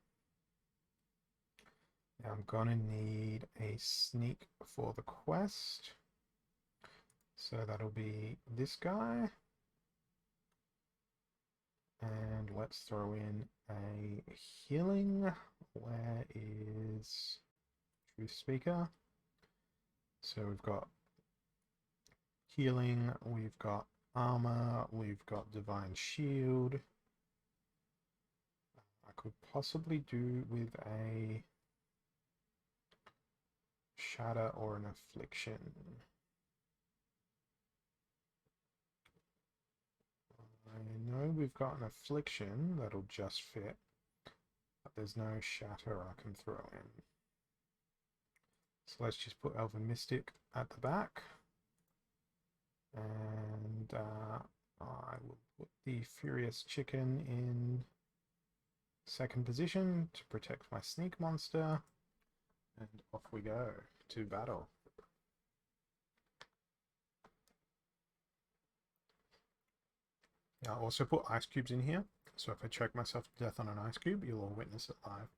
Now I'm gonna need a sneak for the quest. So that'll be this guy. And let's throw in a healing. Where is Truth Speaker? So we've got healing, we've got armor, we've got divine shield. I could possibly do with a shatter or an affliction. I know we've got an affliction that'll just fit, but there's no shatter I can throw in. So let's just put Elven Mystic at the back. And I will put the Furious Chicken in second position to protect my sneak monster. And off we go to battle. I'll also put ice cubes in here. So if I choke myself to death on an ice cube, you'll all witness it live.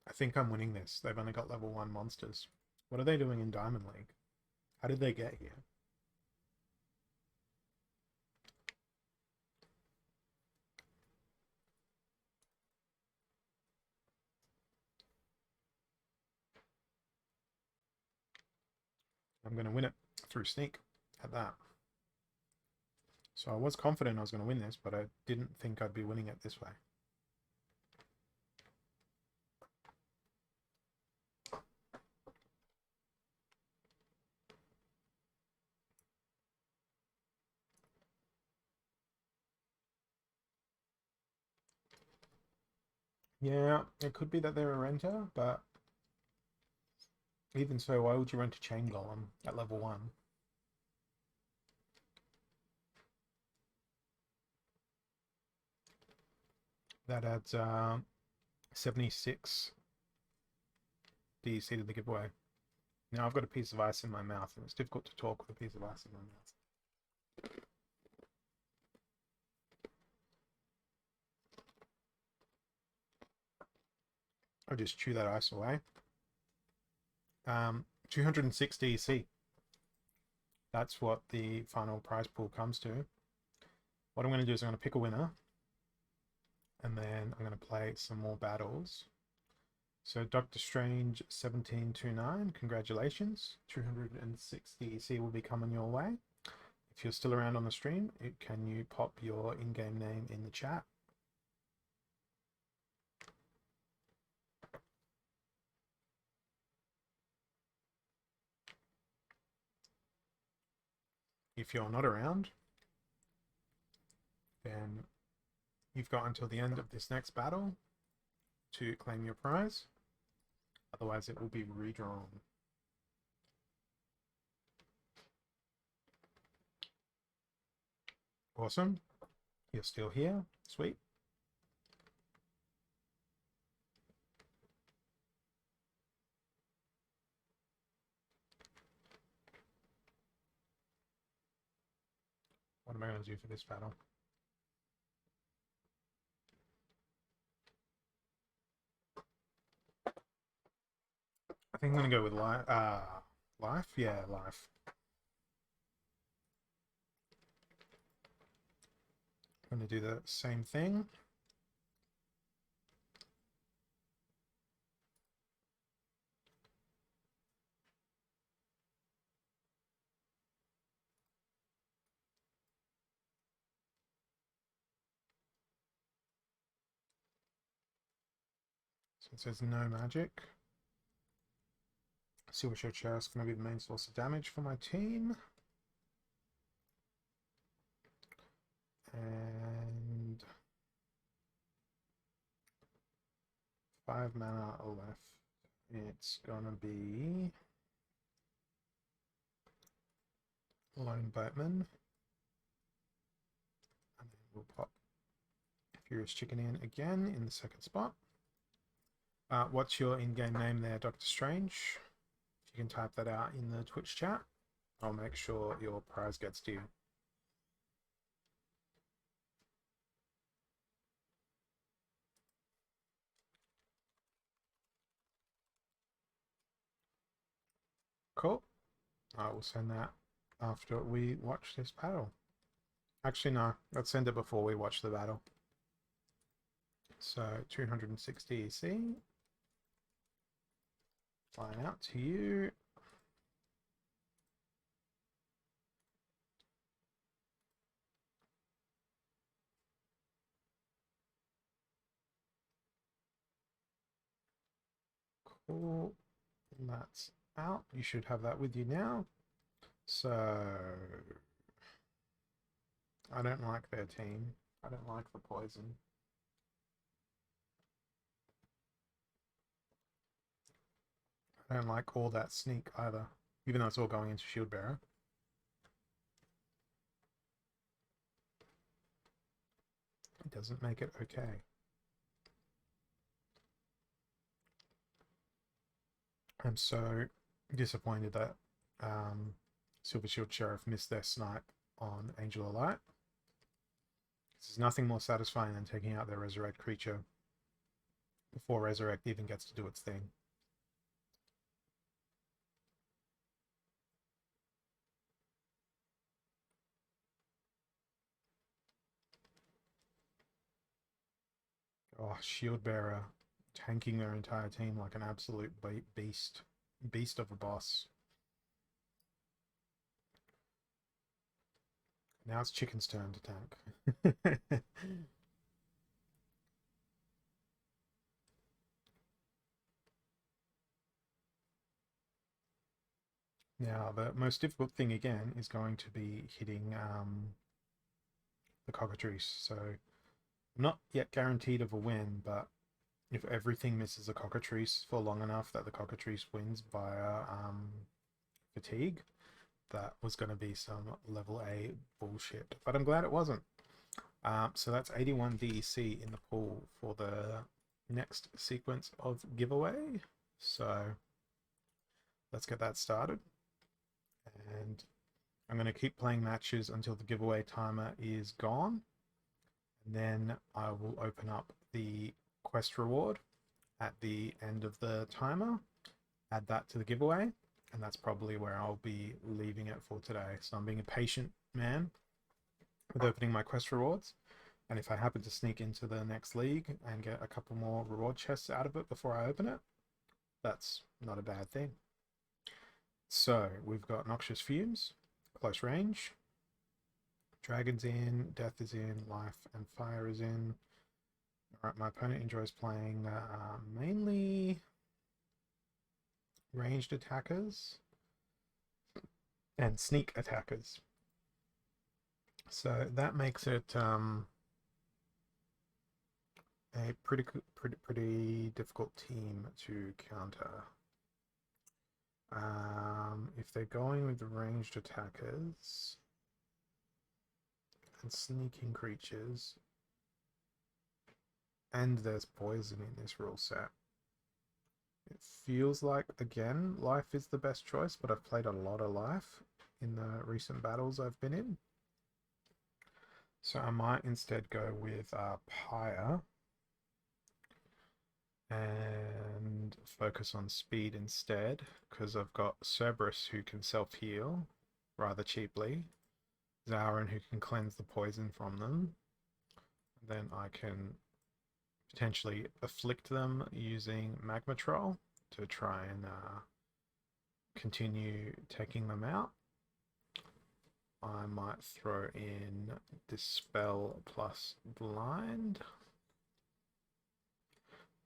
I think I'm winning this. They've only got level 1 monsters. What are they doing in Diamond League? How did they get here? I'm going to win it through sneak at that. So I was confident I was going to win this, but I didn't think I'd be winning it this way. Yeah, it could be that they're a renter, but even so, why would you rent a chain golem at level 1? That adds 76 DC to the giveaway. Now I've got a piece of ice in my mouth, and it's difficult to talk with a piece of ice in my mouth. I'll just chew that ice away. 260 EC. That's what the final prize pool comes to. What I'm going to do is I'm going to pick a winner, and then I'm going to play some more battles. So Doctor Strange 1729, congratulations. 260 EC will be coming your way. If you're still around on the stream, can you pop your in-game name in the chat? If you're not around, then you've got until the end of this next battle to claim your prize. Otherwise, it will be redrawn. Awesome. You're still here. Sweet. What am I going to do for this battle? I think I'm going to go with life. Life? Yeah, life. I'm going to do the same thing. So it says no magic. Silver Shield Share is going to be the main source of damage for my team. And 5 mana left. It's gonna be Lone Boatman. And then we'll pop Furious Chicken in again in the second spot. What's your in-game name there, Doctor Strange? If you can type that out in the Twitch chat, I'll make sure your prize gets to you. Cool. I will send that after we watch this battle. Actually, no. Let's send it before we watch the battle. So, 260 EC. Flying out to you. Cool. That's out. You should have that with you now. So, I don't like their team. I don't like the poison. I don't like all that sneak either, even though it's all going into Shield Bearer. It doesn't make it okay. I'm so disappointed that Silver Shield Sheriff missed their snipe on Angel of Light. There's nothing more satisfying than taking out their Resurrect creature before Resurrect even gets to do its thing. Oh, Shield Bearer tanking their entire team like an absolute beast of a boss. Now it's Chicken's turn to tank. Now, the most difficult thing again is going to be hitting the cockatrice. So, I'm not yet guaranteed of a win, but if everything misses a cockatrice for long enough that the cockatrice wins via fatigue, that was going to be some level A bullshit. But I'm glad it wasn't. So that's 81 DEC in the pool for the next sequence of giveaway. So let's get that started. And I'm going to keep playing matches until the giveaway timer is gone. And then I will open up the quest reward at the end of the timer, add that to the giveaway, and that's probably where I'll be leaving it for today. So I'm being a patient man with opening my quest rewards, and if I happen to sneak into the next league and get a couple more reward chests out of it before I open it, that's not a bad thing. So we've got Noxious Fumes, Close Range, Dragon's in, Death is in, Life and Fire is in. Alright, my opponent enjoys playing mainly ranged attackers and sneak attackers. So that makes it a pretty difficult team to counter. If they're going with ranged attackers and sneaking creatures, and there's poison in this rule set, it feels like, again, Life is the best choice, but I've played a lot of Life in the recent battles I've been in. So I might instead go with Pyre and focus on speed instead, because I've got Cerberus who can self-heal rather cheaply, Zarin who can cleanse the poison from them, then I can potentially afflict them using Magma Troll to try and continue taking them out. I might throw in Dispel plus Blind.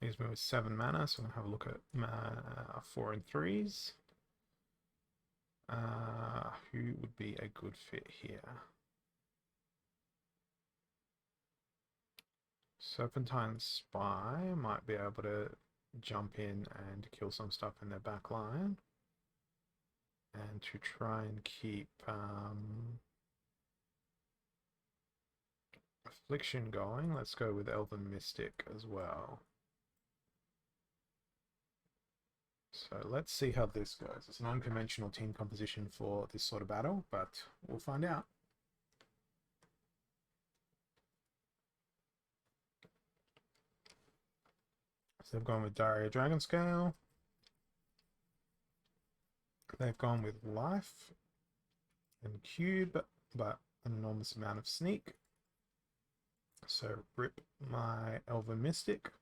Leaves me with 7 mana, so I'm going to have a look at my 4 and 3s. Who would be a good fit here? Serpentine's Spy might be able to jump in and kill some stuff in their back line. And to try and keep Affliction going, let's go with Elven Mystic as well. So let's see how this goes. It's an unconventional team composition for this sort of battle, but we'll find out. So they've gone with Daria Dragonscale. They've gone with Life and Cube, but an enormous amount of Sneak. So rip my Elven Mystic.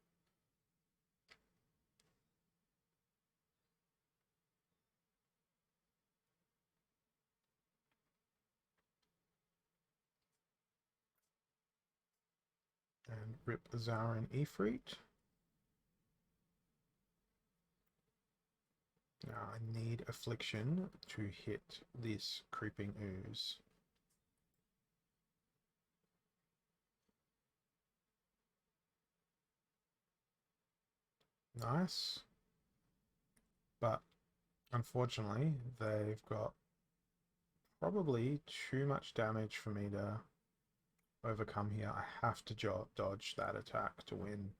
And rip Zarin Ifrit. Now I need Affliction to hit this Creeping Ooze. Nice. But unfortunately, they've got probably too much damage for me to overcome here. I have to dodge that attack to win,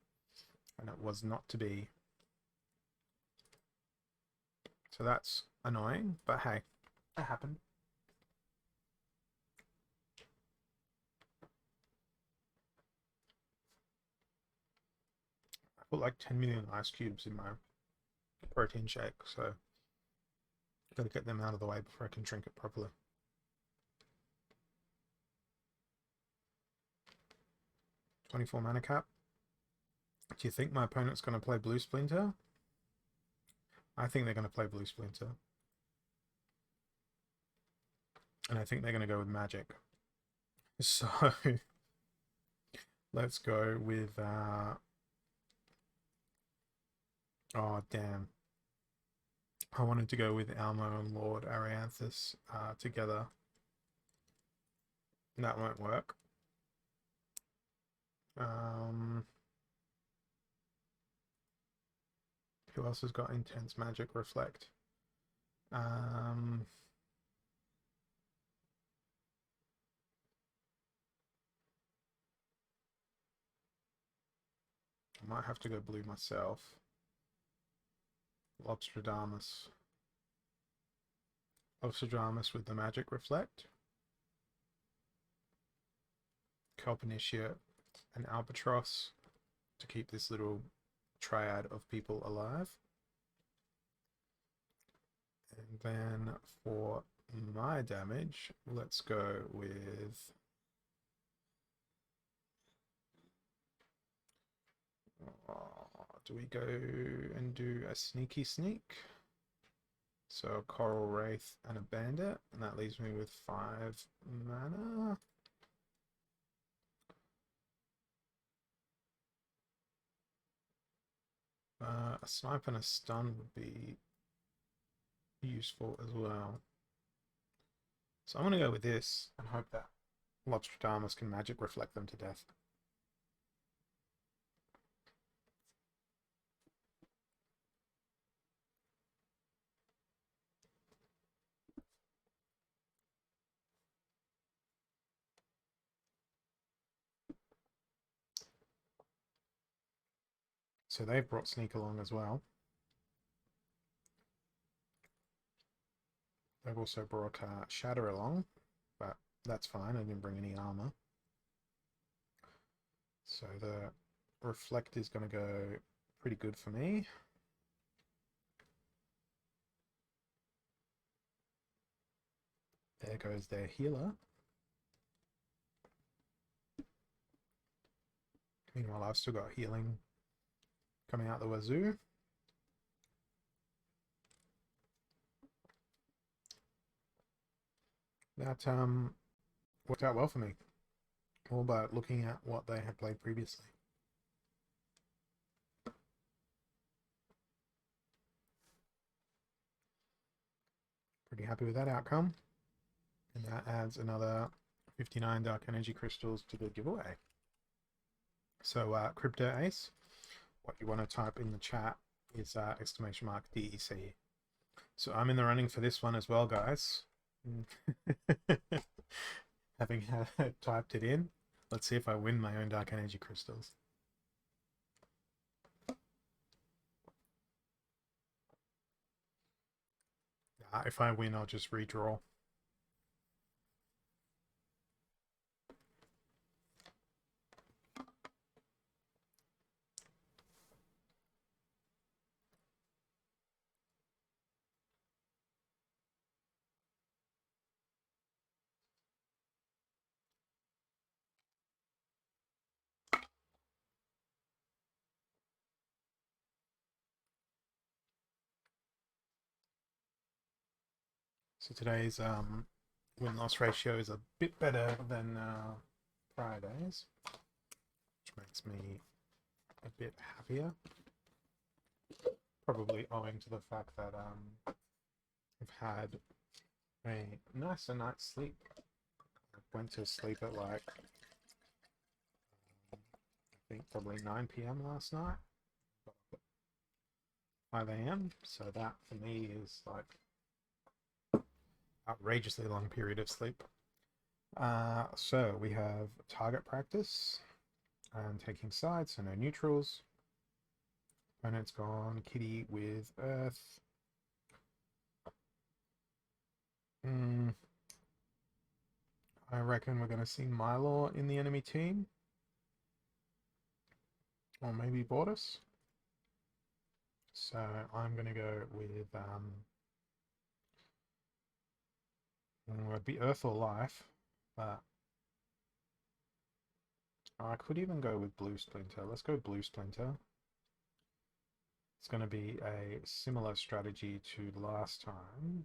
and it was not to be. So that's annoying, but hey, it happened. I put like 10 million ice cubes in my protein shake, so gotta get them out of the way before I can drink it properly. $24 mana cap. Do you think my opponent's going to play Blue Splinter? I think they're going to play Blue Splinter. And I think they're going to go with Magic. So let's go with oh damn. I wanted to go with Almo and Lord Arianthus together. That won't work. Who else has got Intense Magic Reflect? I might have to go blue myself. Lobstradamus. Lobstradamus with the Magic Reflect. Kelp Initiate and Albatross to keep this little triad of people alive. And then for my damage, let's go with... do we go and do a sneaky sneak? So a Coral Wraith and a Bandit, and that leaves me with 5 mana. A snipe and a stun would be useful as well. So I'm going to go with this and hope that Lobstradamus can magic reflect them to death. So they've brought Sneak along as well. They've also brought Shatter along, but that's fine. I didn't bring any armor. So the Reflect is going to go pretty good for me. There goes their healer. Meanwhile, I've still got healing coming out the wazoo. That worked out well for me. All about looking at what they had played previously. Pretty happy with that outcome. And that adds another 59 Dark Energy Crystals to the giveaway. So Crypto Ace, what you want to type in the chat is !DEC. So I'm in the running for this one as well, guys. Having typed it in, let's see if I win my own Dark Energy Crystals. If I win, I'll just redraw. So today's win-loss ratio is a bit better than Friday's, which makes me a bit happier. Probably owing to the fact that I've had a nicer night's sleep. I went to sleep at like, I think probably 9 p.m. last night. 5 a.m. So that for me is like outrageously long period of sleep. So we have target practice and taking sides, so no neutrals. Opponent's gone Kitty with Earth. I reckon we're going to see Mylor in the enemy team. Or maybe Bortus. So I'm going to go with it'd be Earth or Life, but I could even go with Blue Splinter. Let's go Blue Splinter. It's going to be a similar strategy to last time,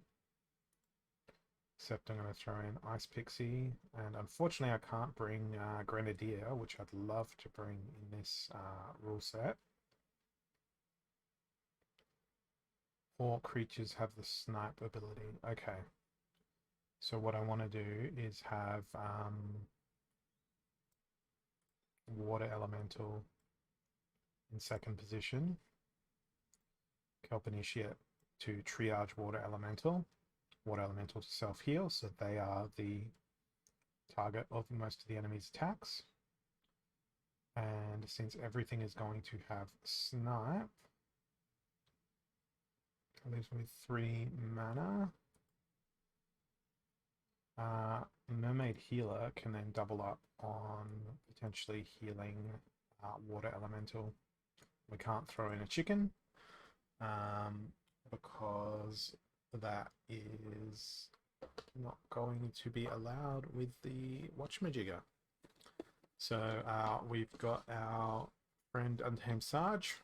except I'm going to throw in Ice Pixie, and unfortunately I can't bring Grenadier, which I'd love to bring in this rule set. All creatures have the snipe ability. Okay. So what I want to do is have Water Elemental in second position. Kelp Initiate to triage Water Elemental. Water Elemental to self-heal, so they are the target of most of the enemy's attacks. And since everything is going to have Snipe, it leaves me with 3 mana. Mermaid Healer can then double up on potentially healing Water Elemental. We can't throw in a chicken because that is not going to be allowed with the Watchmajigger. So we've got our friend Untamed Sarge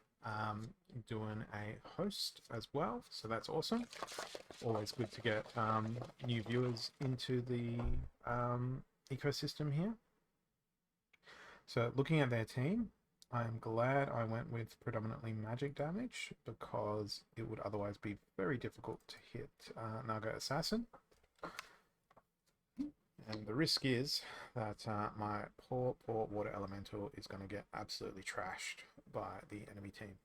doing a host as well, so that's awesome. Always good to get new viewers into the ecosystem here. So looking at their team, I'm glad I went with predominantly magic damage because it would otherwise be very difficult to hit Naga Assassin. And the risk is that my poor water elemental is going to get absolutely trashed by the enemy team.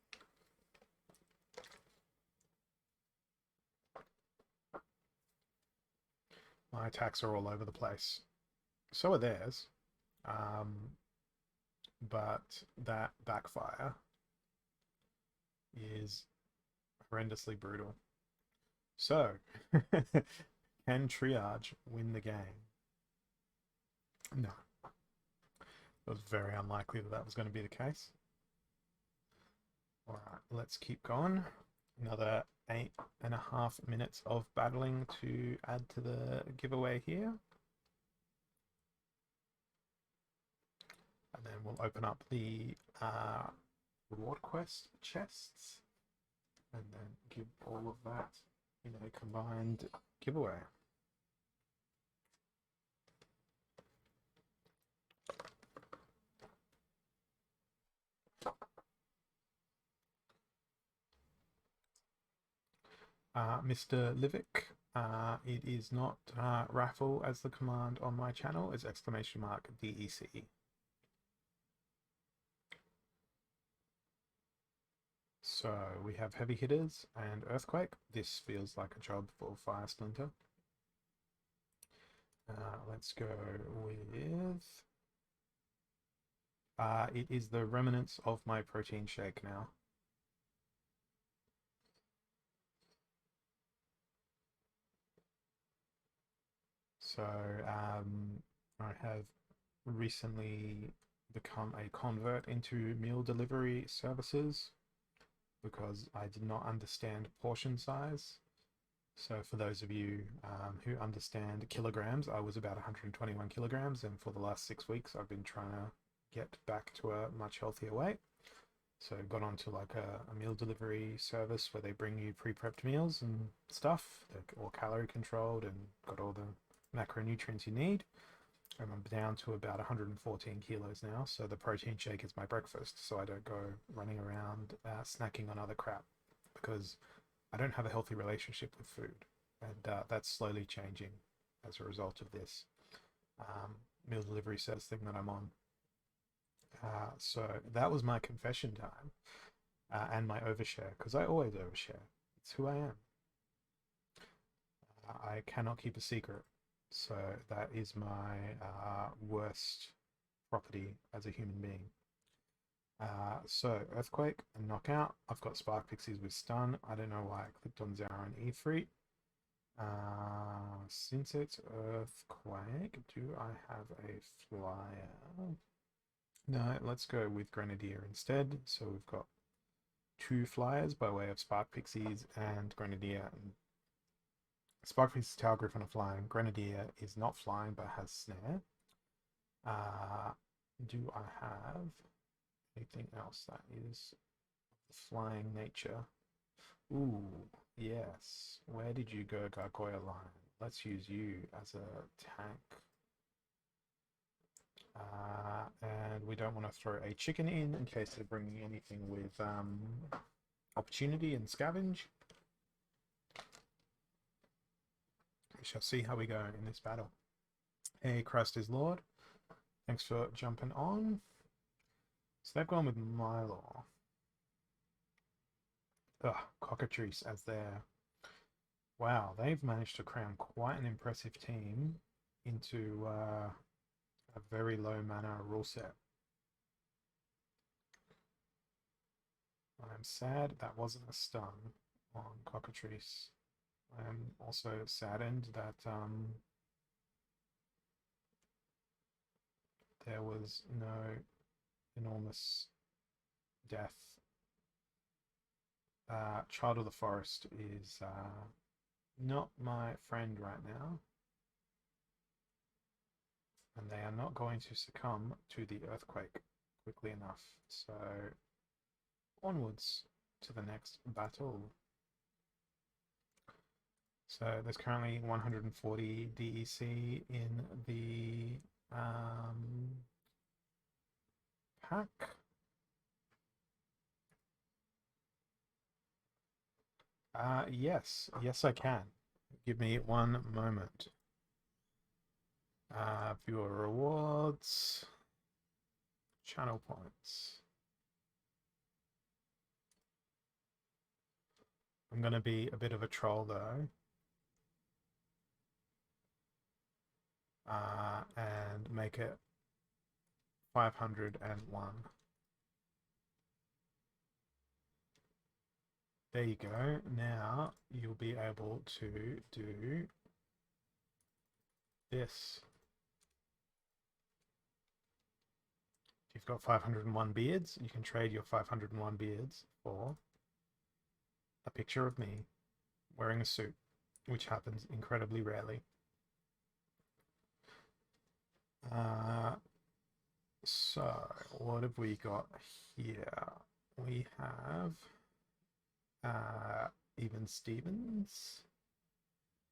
My attacks are all over the place. So are theirs. But that backfire is horrendously brutal. So, can Triage win the game? No. It was very unlikely that that was going to be the case. Alright, let's keep going. Another 8.5 minutes of battling to add to the giveaway here. And then we'll open up the reward quest chests and then give all of that in a combined giveaway. Mr. Livik, it is not raffle as the command on my channel, it's exclamation mark DEC. So we have heavy hitters and earthquake. This feels like a job for Fire Splinter. Let's go with... it is the remnants of my protein shake now. So I have recently become a convert into meal delivery services because I did not understand portion size. So for those of you who understand kilograms, I was about 121 kilograms, and for the last 6 weeks I've been trying to get back to a much healthier weight. So got onto like a meal delivery service where they bring you pre-prepped meals and stuff. They're all calorie controlled and got all the macronutrients you need. And I'm down to about 114 kilos now, so the protein shake is my breakfast, so I don't go running around snacking on other crap, because I don't have a healthy relationship with food, and that's slowly changing as a result of this meal delivery service thing that I'm on. So that was my confession time, and my overshare, because I always overshare. It's who I am. I cannot keep a secret. So that is my worst property as a human being. So Earthquake and Knockout. I've got Spark Pixies with Stun. I don't know why I clicked on Zara and Ifrit. Since it's Earthquake, do I have a flyer? No, let's go with Grenadier instead. So we've got 2 flyers by way of Spark Pixies and Grenadier. Spark Pixies, Tower Griffin are flying. Grenadier is not flying but has Snare. Do I have anything else that is flying nature? Ooh, yes. Where did you go, Gargoyle Lion? Let's use you as a tank. And we don't want to throw a chicken in case they're bringing anything with opportunity and scavenge. We shall see how we go in this battle. Hey, Christ is Lord. Thanks for jumping on. So they've gone with Mylor. Ugh, Cockatrice as their... Wow, they've managed to crown quite an impressive team into a very low mana rule set. I'm sad that wasn't a stun on Cockatrice. I am also saddened that there was no enormous death Child of the Forest is not my friend right now, and they are not going to succumb to the earthquake quickly enough. So onwards to the next battle. So there's currently 140 DEC in the pack. Yes, I can. Give me one moment. Viewer rewards, channel points. I'm going to be a bit of a troll though, and make it 501. There you go. Now you'll be able to do this. If you've got 501 beards, you can trade your 501 beards for a picture of me wearing a suit, which happens incredibly rarely. So what have we got here? We have even Stevens.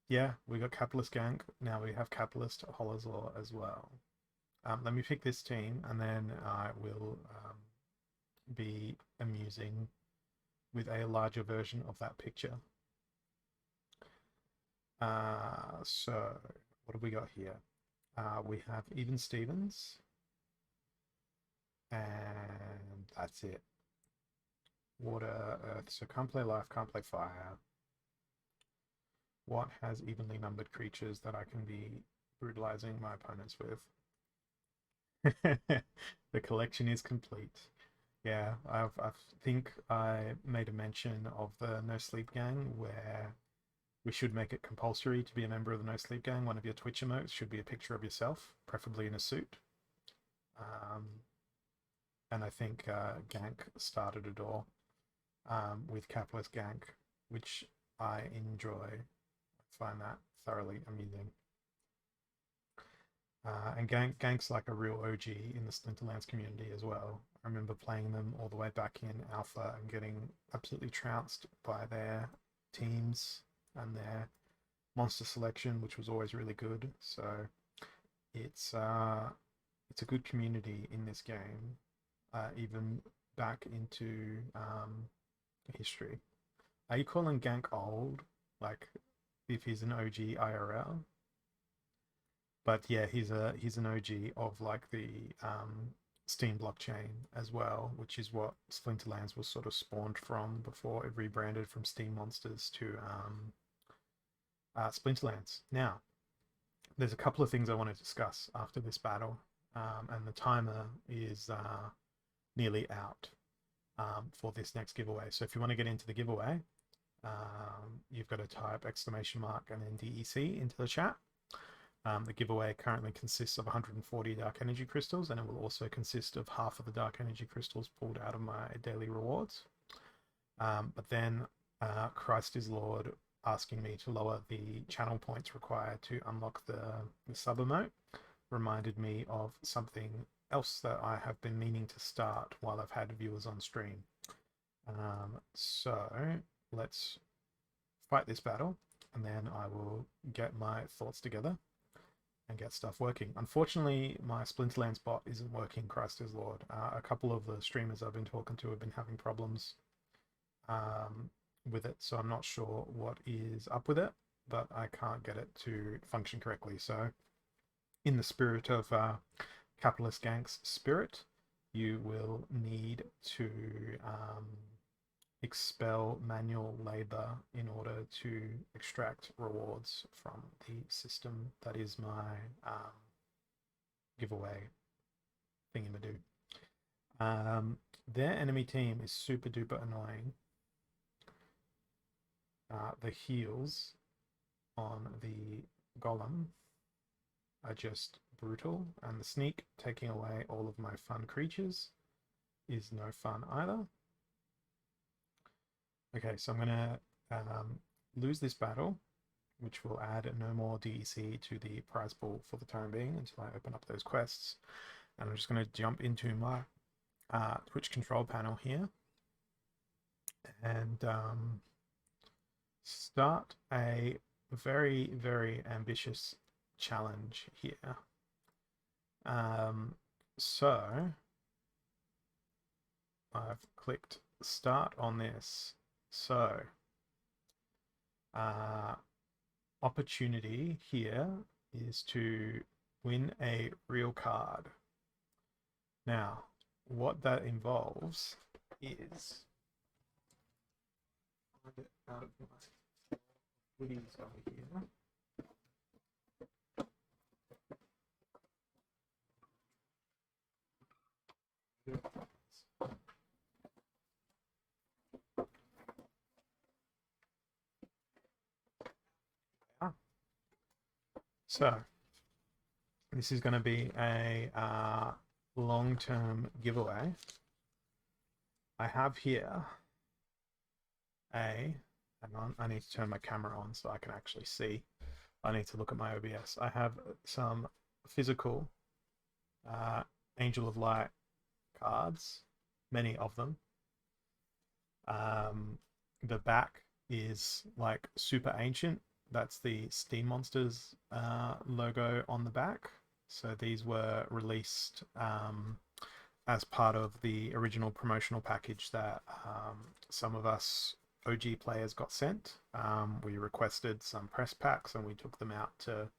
Yeah, we got Capitalist Gank. Now we have Capitalist Holozor as well. Let me pick this team, and then I will be amusing with a larger version of that picture. So what have we got here? We have even Stevens, and that's it. Water, earth. So can't play life, can't play fire. What has evenly numbered creatures that I can be brutalizing my opponents with? The collection is complete. Yeah, I think I made a mention of the No Sleep Gang, where we should make it compulsory to be a member of the No Sleep Gang. One of your Twitch emotes should be a picture of yourself, preferably in a suit. And I think Gank started it all with Capitalist Gank, which I enjoy. I find that thoroughly amusing. And Gank's like a real OG in the Splinterlands community as well. I remember playing them all the way back in Alpha and getting absolutely trounced by their teams and their monster selection, which was always really good. So it's a good community in this game, even back into history. Are you calling Gank old? Like if he's an OG IRL? But yeah, he's an OG of like the Steam blockchain as well, which is what Splinterlands was sort of spawned from before it rebranded from Steam Monsters to Splinterlands. Now, there's a couple of things I want to discuss after this battle, and the timer is nearly out for this next giveaway. So if you want to get into the giveaway, you've got to type exclamation mark and then DEC into the chat. The giveaway currently consists of 140 dark energy crystals, and it will also consist of half of the dark energy crystals pulled out of my daily rewards. But then Christ is Lord asking me to lower the channel points required to unlock the sub emote reminded me of something else that I have been meaning to start while I've had viewers on stream. So let's fight this battle, and then I will get my thoughts together and get stuff working. Unfortunately, my Splinterlands bot isn't working, Christ is Lord. A couple of the streamers I've been talking to have been having problems with it, so I'm not sure what is up with it, but I can't get it to function correctly. So in the spirit of Capitalist Gank's spirit, you will need to expel manual labor in order to extract rewards from the system that is my giveaway thingamadoo. Their enemy team is super duper annoying. The heals on the golem are just brutal, and the sneak taking away all of my fun creatures is no fun either. Okay, so I'm gonna lose this battle, which will add no more DEC to the prize pool for the time being until I open up those quests. And I'm just gonna jump into my Twitch control panel here and start a very, very ambitious challenge here. So I've clicked start on this. So opportunity here is to win a real card. Now, what that involves is find it out of my goodies over here. So this is going to be a long-term giveaway. I have here hang on, I need to turn my camera on so I can actually see. I need to look at my OBS. I have some physical Angel of Light cards, many of them. The back is like super ancient. That's the Steam Monsters logo on the back. So these were released as part of the original promotional package that some of us OG players got sent. We requested some press packs and we took them out to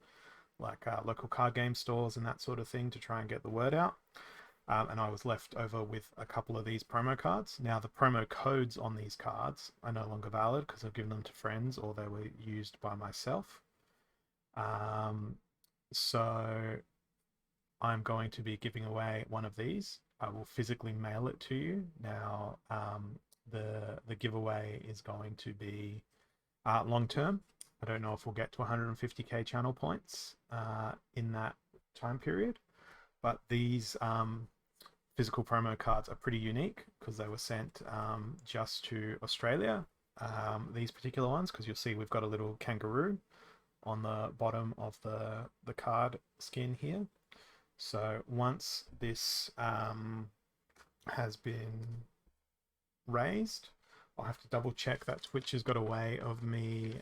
like local card game stores and that sort of thing to try and get the word out. And I was left over with a couple of these promo cards. Now, the promo codes on these cards are no longer valid because I've given them to friends or they were used by myself. So I'm going to be giving away one of these. I will physically mail it to you. Now, the giveaway is going to be long term. I don't know if we'll get to 150k channel points in that time period, but these physical promo cards are pretty unique because they were sent just to Australia. These particular ones, because you'll see we've got a little kangaroo on the bottom of the card skin here. So once this has been raised, I'll have to double check that Twitch has got a way of me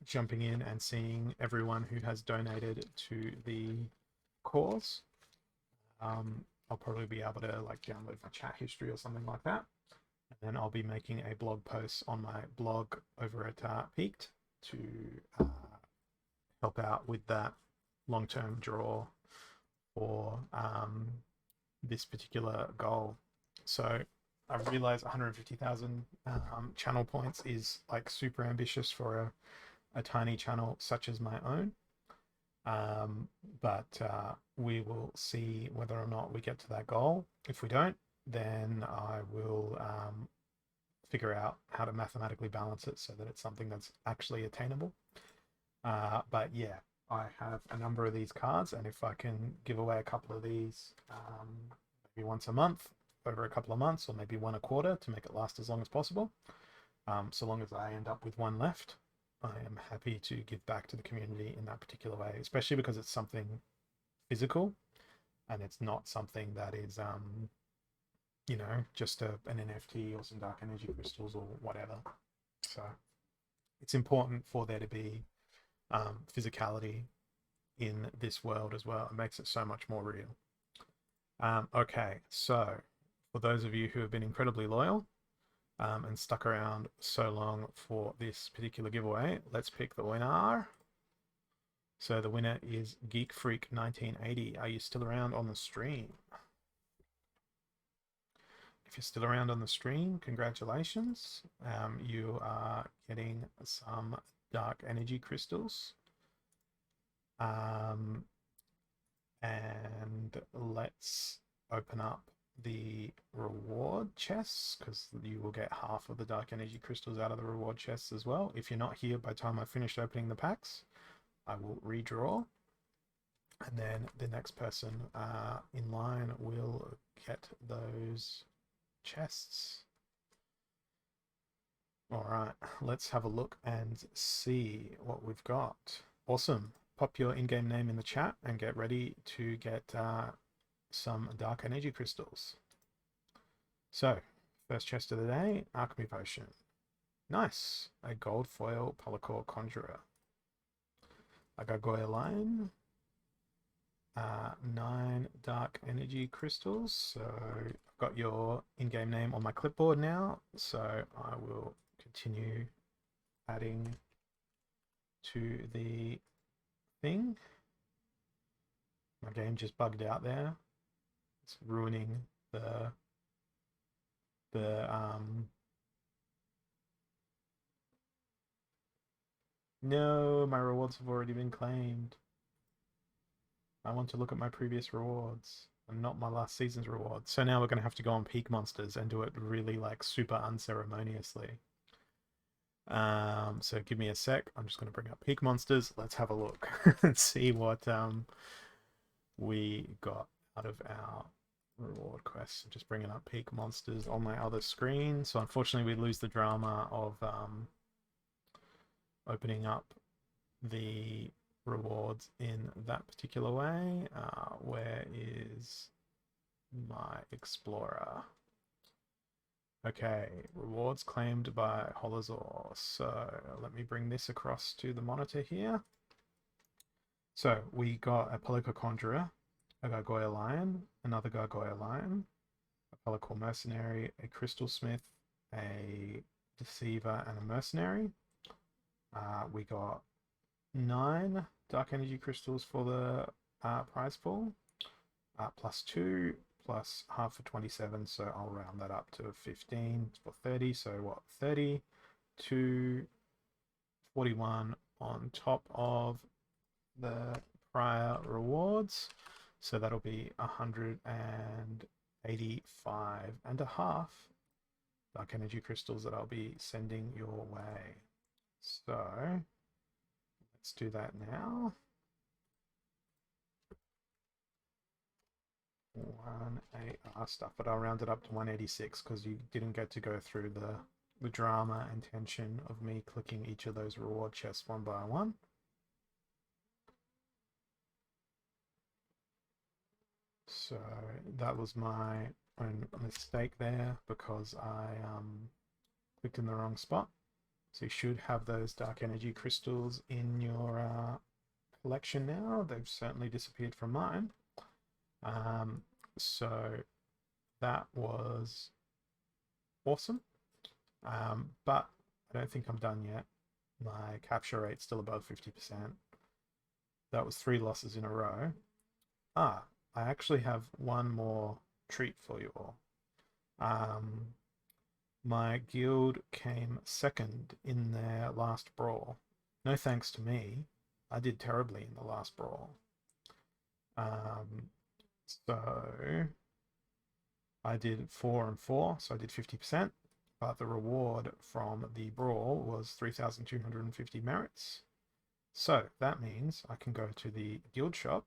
jumping in and seeing everyone who has donated to the cause. I'll probably be able to like download my chat history or something like that. And then I'll be making a blog post on my blog over at Peaked to help out with that long-term draw for this particular goal. So I've realized 150,000 channel points is like super ambitious for a tiny channel such as my own. But we will see whether or not we get to that goal. If we don't, then I will figure out how to mathematically balance it so that it's something that's actually attainable. But yeah, I have a number of these cards, and if I can give away a couple of these maybe once a month over a couple of months, or maybe one a quarter to make it last as long as possible, so long as I end up with one left, I am happy to give back to the community in that particular way, especially because it's something physical and it's not something that is, you know, just an NFT or some dark energy crystals or whatever. So it's important for there to be physicality in this world as well. It makes it so much more real. Okay, so for those of you who have been incredibly loyal, and stuck around so long for this particular giveaway, let's pick the winner. So the winner is Geek Freak 1980. Are you still around on the stream? If you're still around on the stream, congratulations. You are getting some dark energy crystals. And let's open up the reward chests, because you will get half of the dark energy crystals out of the reward chests as well. If you're not here by the time I finished opening the packs, I will redraw, and then the next person in line will get those chests. All right, let's have a look and see what we've got. Awesome. Pop your in-game name in the chat and get ready to get some dark energy crystals. So, first chest of the day, alchemy potion. Nice. A gold foil Polycore Conjurer. A Gargoyle Lion. 9 dark energy crystals. So I've got your in-game name on my clipboard now. So I will continue adding to the thing. My game just bugged out there. It's ruining the no, my rewards have already been claimed. I want to look at my previous rewards and not my last season's rewards. So now we're going to have to go on Peak Monsters and do it really like super unceremoniously. So give me a sec. I'm just going to bring up Peak Monsters. Let's have a look and see what we got out of our reward quests. I'm just bringing up Peak Monsters on my other screen. So unfortunately, we lose the drama of opening up the rewards in that particular way. Where is my Explorer? Okay, rewards claimed by Holozor. So let me bring this across to the monitor here. So we got a Pelika Conjurer, a Gargoyle Lion, another Gargoyle Lion, a Pelika Mercenary, a Crystal Smith, a Deceiver, and a Mercenary. We got 9 Dark Energy Crystals for the prize pool, +2, plus half for 27, so I'll round that up to 15 for 30. So what, 30 to 41 on top of the prior rewards. So that'll be 185 and a half dark energy crystals that I'll be sending your way. So let's do that now. 1 stuff, but I'll round it up to 186 because you didn't get to go through the drama and tension of me clicking each of those reward chests one by one. So that was my own mistake there because I clicked in the wrong spot. So you should have those dark energy crystals in your collection now. They've certainly disappeared from mine. So that was awesome. But I don't think I'm done yet. My capture rate's still above 50%. That was 3 losses in a row. I actually have one more treat for you all. My guild came second in their last brawl. No thanks to me. I did terribly in the last brawl. So I did 4 and 4, so I did 50%. But the reward from the brawl was 3,250 merits. So that means I can go to the guild shop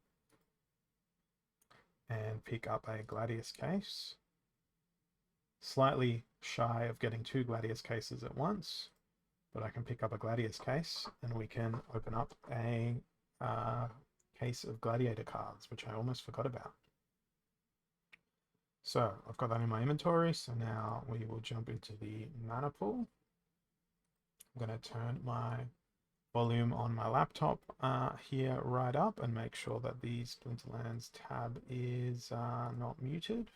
and pick up a Gladius case. Slightly shy of getting 2 Gladius cases at once, but I can pick up a Gladius case and we can open up a case of Gladiator cards, which I almost forgot about. So I've got that in my inventory, so now we will jump into the mana pool. I'm going to turn my volume on my laptop here right up and make sure that the Splinterlands tab is not muted.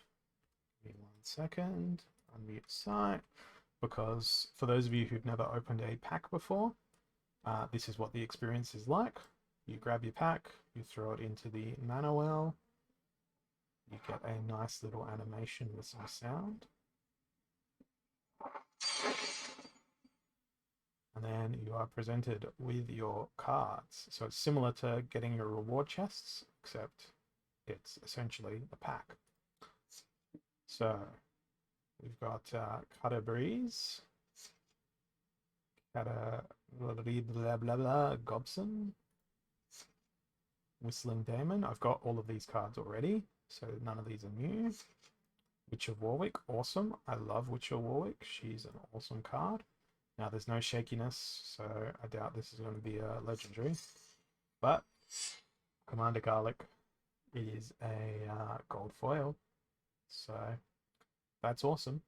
Give me 1 second, unmute site, because for those of you who've never opened a pack before, this is what the experience is like. You grab your pack, you throw it into the mana well, you get a nice little animation with some sound. And then you are presented with your cards. So it's similar to getting your reward chests, except it's essentially a pack. So we've got Cutter Breeze, Cutter blah blah blah blah, Gobson, Whistling Damon. I've got all of these cards already, so none of these are new. Witch of Warwick, awesome. I love Witch of Warwick. She's an awesome card. Now there's no shakiness, so I doubt this is going to be a legendary. But Commander Garlic is a gold foil, so that's awesome.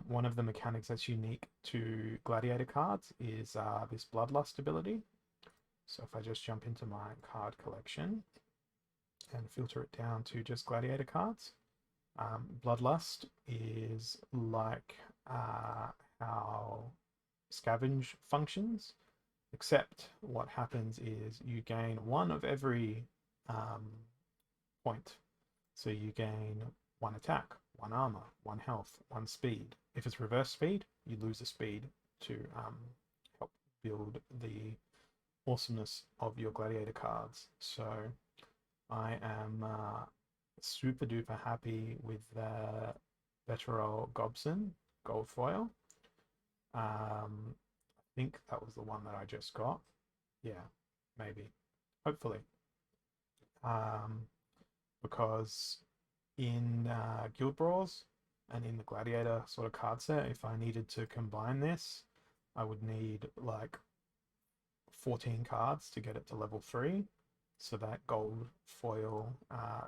One of the mechanics that's unique to Gladiator cards is this Bloodlust ability. So if I just jump into my card collection and filter it down to just Gladiator cards, Bloodlust is like how Scavenge functions, except what happens is you gain one of every point. So you gain one attack, one armor, one health, one speed. If it's reverse speed, you lose a speed to help build the awesomeness of your gladiator cards. So I am super duper happy with the Veteral Gobson gold foil. I think that was the one that I just got. Yeah, maybe. Hopefully. Um, because in Guild Brawls and in the Gladiator sort of card set, if I needed to combine this, I would need like 14 cards to get it to level 3. So that gold foil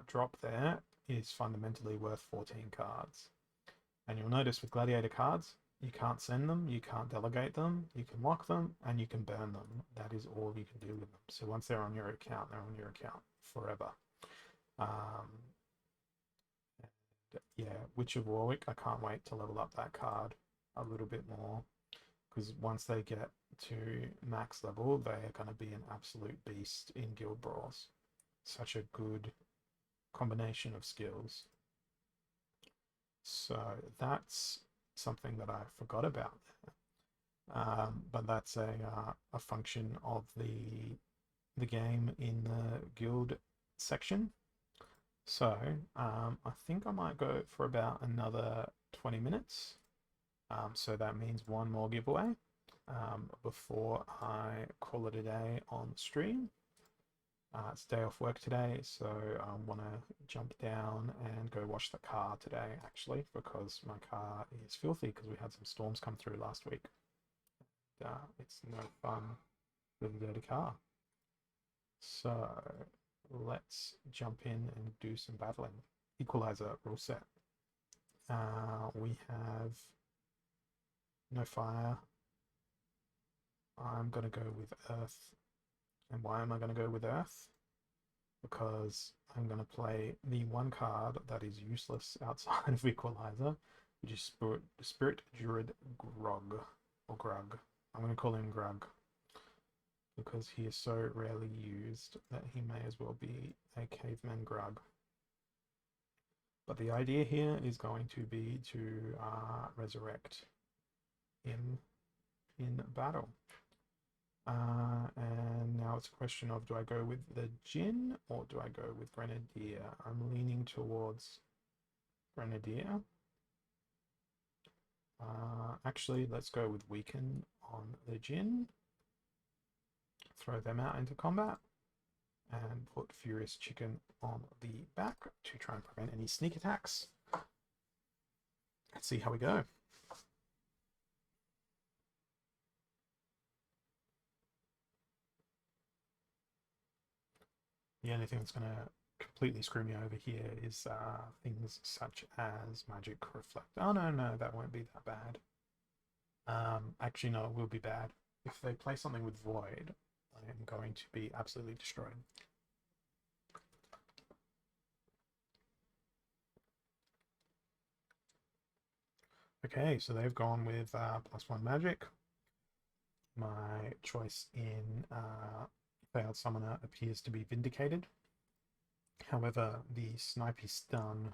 drop there is fundamentally worth 14 cards. And you'll notice with Gladiator cards, you can't send them, you can't delegate them, you can lock them, and you can burn them. That is all you can do with them. So once they're on your account, they're on your account forever. Um, yeah, Witch of Warwick, I can't wait to level up that card a little bit more, because once they get to max level, they are going to be an absolute beast in Guild Brawls. Such a good combination of skills. So that's something that I forgot about. But that's a function of the game in the guild section. So I think I might go for about another 20 minutes. So that means one more giveaway before I call it a day on stream. It's a day off work today, so I want to jump down and go wash the car today, actually, because my car is filthy because we had some storms come through last week. It's no fun with a dirty car. So let's jump in and do some battling. Equalizer rule set. We have no fire. I'm going to go with earth. And why am I going to go with earth? Because I'm going to play the one card that is useless outside of Equalizer, which is Spirit Druid Grog, or Grug. I'm going to call him Grug, because he is so rarely used that he may as well be a caveman Grug. But the idea here is going to be to resurrect him in battle. And now it's a question of, do I go with the Djinn or do I go with Grenadier? I'm leaning towards Grenadier. Actually, let's go with Weaken on the Djinn. Throw them out into combat. And put Furious Chicken on the back to try and prevent any sneak attacks. Let's see how we go. The only thing that's going to completely screw me over here is things such as Magic Reflect. Oh, no, that won't be that bad. Actually, no, it will be bad. If they play something with Void, I am going to be absolutely destroyed. Okay, so they've gone with +1 magic. My choice in Failed Summoner appears to be vindicated. However, the Snipey Stun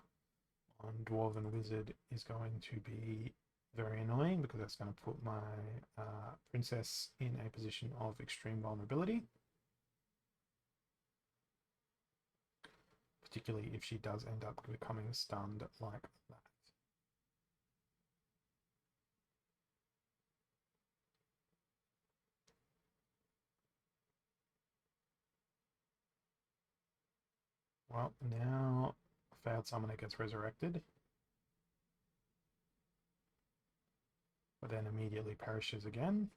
on Dwarven Wizard is going to be very annoying because that's going to put my princess in a position of extreme vulnerability. Particularly if she does end up becoming stunned like that. Well, now Failed Summoner gets resurrected. but then immediately perishes again.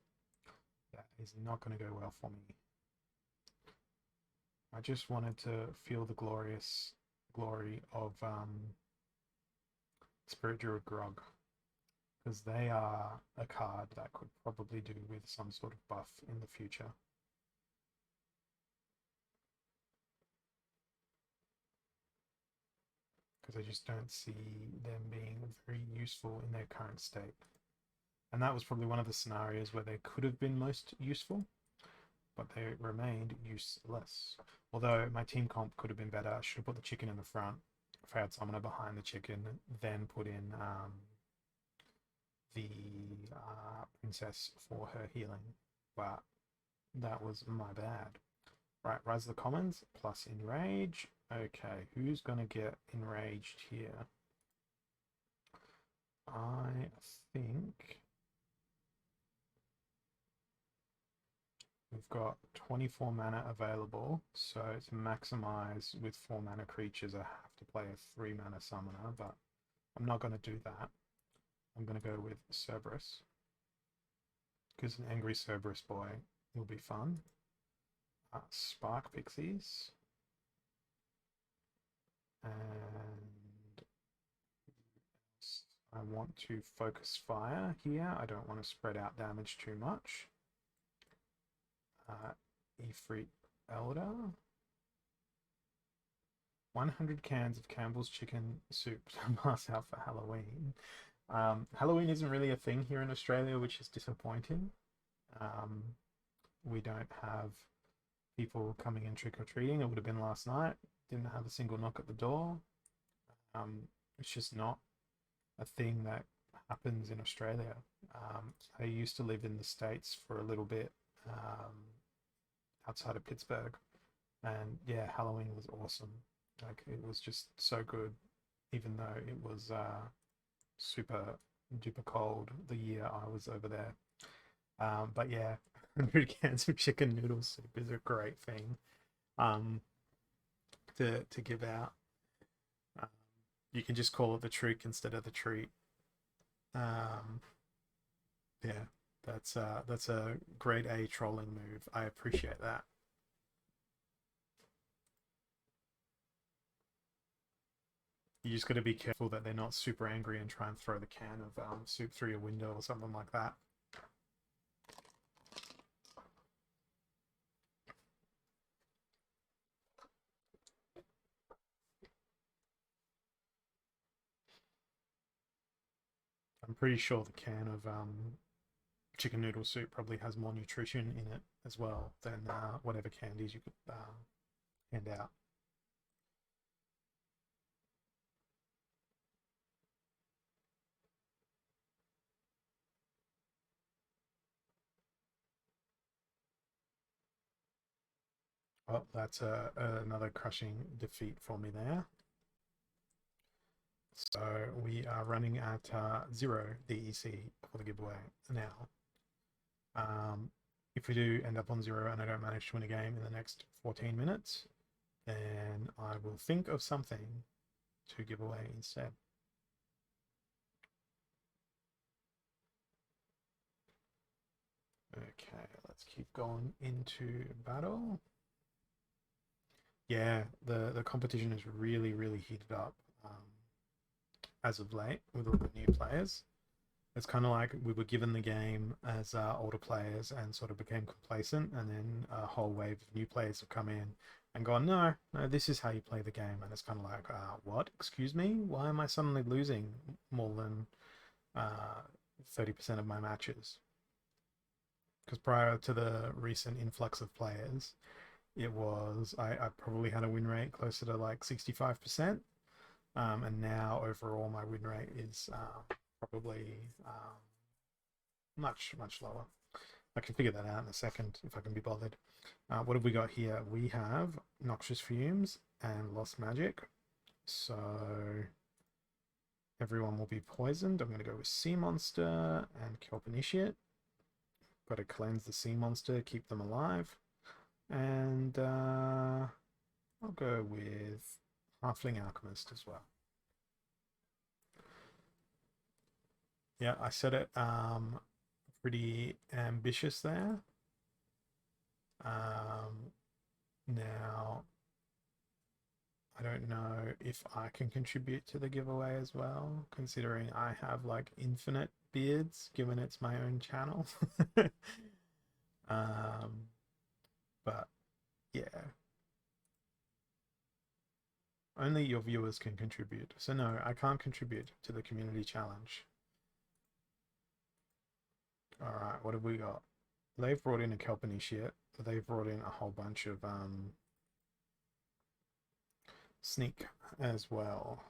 That is not going to go well for me. I just wanted to feel the glorious glory of Spirit Druid Grog, because they are a card that could probably do with some sort of buff in the future. Because I just don't see them being very useful in their current state. And that was probably one of the scenarios where they could have been most useful, but they remained useless. Although my team comp could have been better. I should have put the chicken in the front if I had Summoner behind the chicken, then put in the princess for her healing. But that was my bad. Right, Rise of the Commons plus Enrage. Okay, who's going to get enraged here? I think we've got 24 mana available, so it's maximized with 4 mana creatures. I have to play a 3 mana summoner, but I'm not going to do that. I'm going to go with Cerberus, because an angry Cerberus boy will be fun. Spark Pixies. And I want to focus fire here. I don't want to spread out damage too much. Ifrit Elder. 100 cans of Campbell's chicken soup to pass out for Halloween. Halloween isn't really a thing here in Australia, which is disappointing. We don't have people coming in trick-or-treating. It would have been last night. Didn't have a single knock at the door. It's just not a thing that happens in Australia. I used to live in the States for a little bit, outside of Pittsburgh, and yeah, Halloween was awesome. Like, it was just so good, even though it was super duper cold the year I was over there. But yeah, 100 cans of chicken noodle soup is a great thing to give out. You can just call it the trick instead of the treat. Yeah, that's a grade A trolling move. I appreciate that. You just got to be careful that they're not super angry and try and throw the can of soup through your window or something like that. I'm pretty sure the can of chicken noodle soup probably has more nutrition in it as well than whatever candies you could hand out. Well, that's another crushing defeat for me there. So we are running at 0 DEC for the giveaway now. If we do end up on 0 and I don't manage to win a game in the next 14 minutes, then I will think of something to give away instead. Okay, let's keep going into battle. Yeah, the competition is really, really heated up as of late with all the new players. It's kind of like we were given the game as older players and sort of became complacent, and then a whole wave of new players have come in and gone, no, this is how you play the game. And it's kind of like, what? Excuse me? Why am I suddenly losing more than 30% of my matches? Because prior to the recent influx of players, it was, I probably had a win rate closer to like 65%. And now overall my win rate is probably much lower. I can figure that out in a second if I can be bothered. What have we got here? We have Noxious Fumes and Lost Magic. So everyone will be poisoned. I'm going to go with Sea Monster and Kelp Initiate. Got to cleanse the Sea Monster, keep them alive. And I'll go with Halfling Alchemist as well. Yeah, I set it pretty ambitious there. Now I don't know if I can contribute to the giveaway as well, considering I have like infinite beards, given it's my own channel. um, but yeah, only your viewers can contribute. So no, I can't contribute to the community challenge. All right, what have we got? They've brought in a Kelpie shit. They've brought in a whole bunch of sneak as well.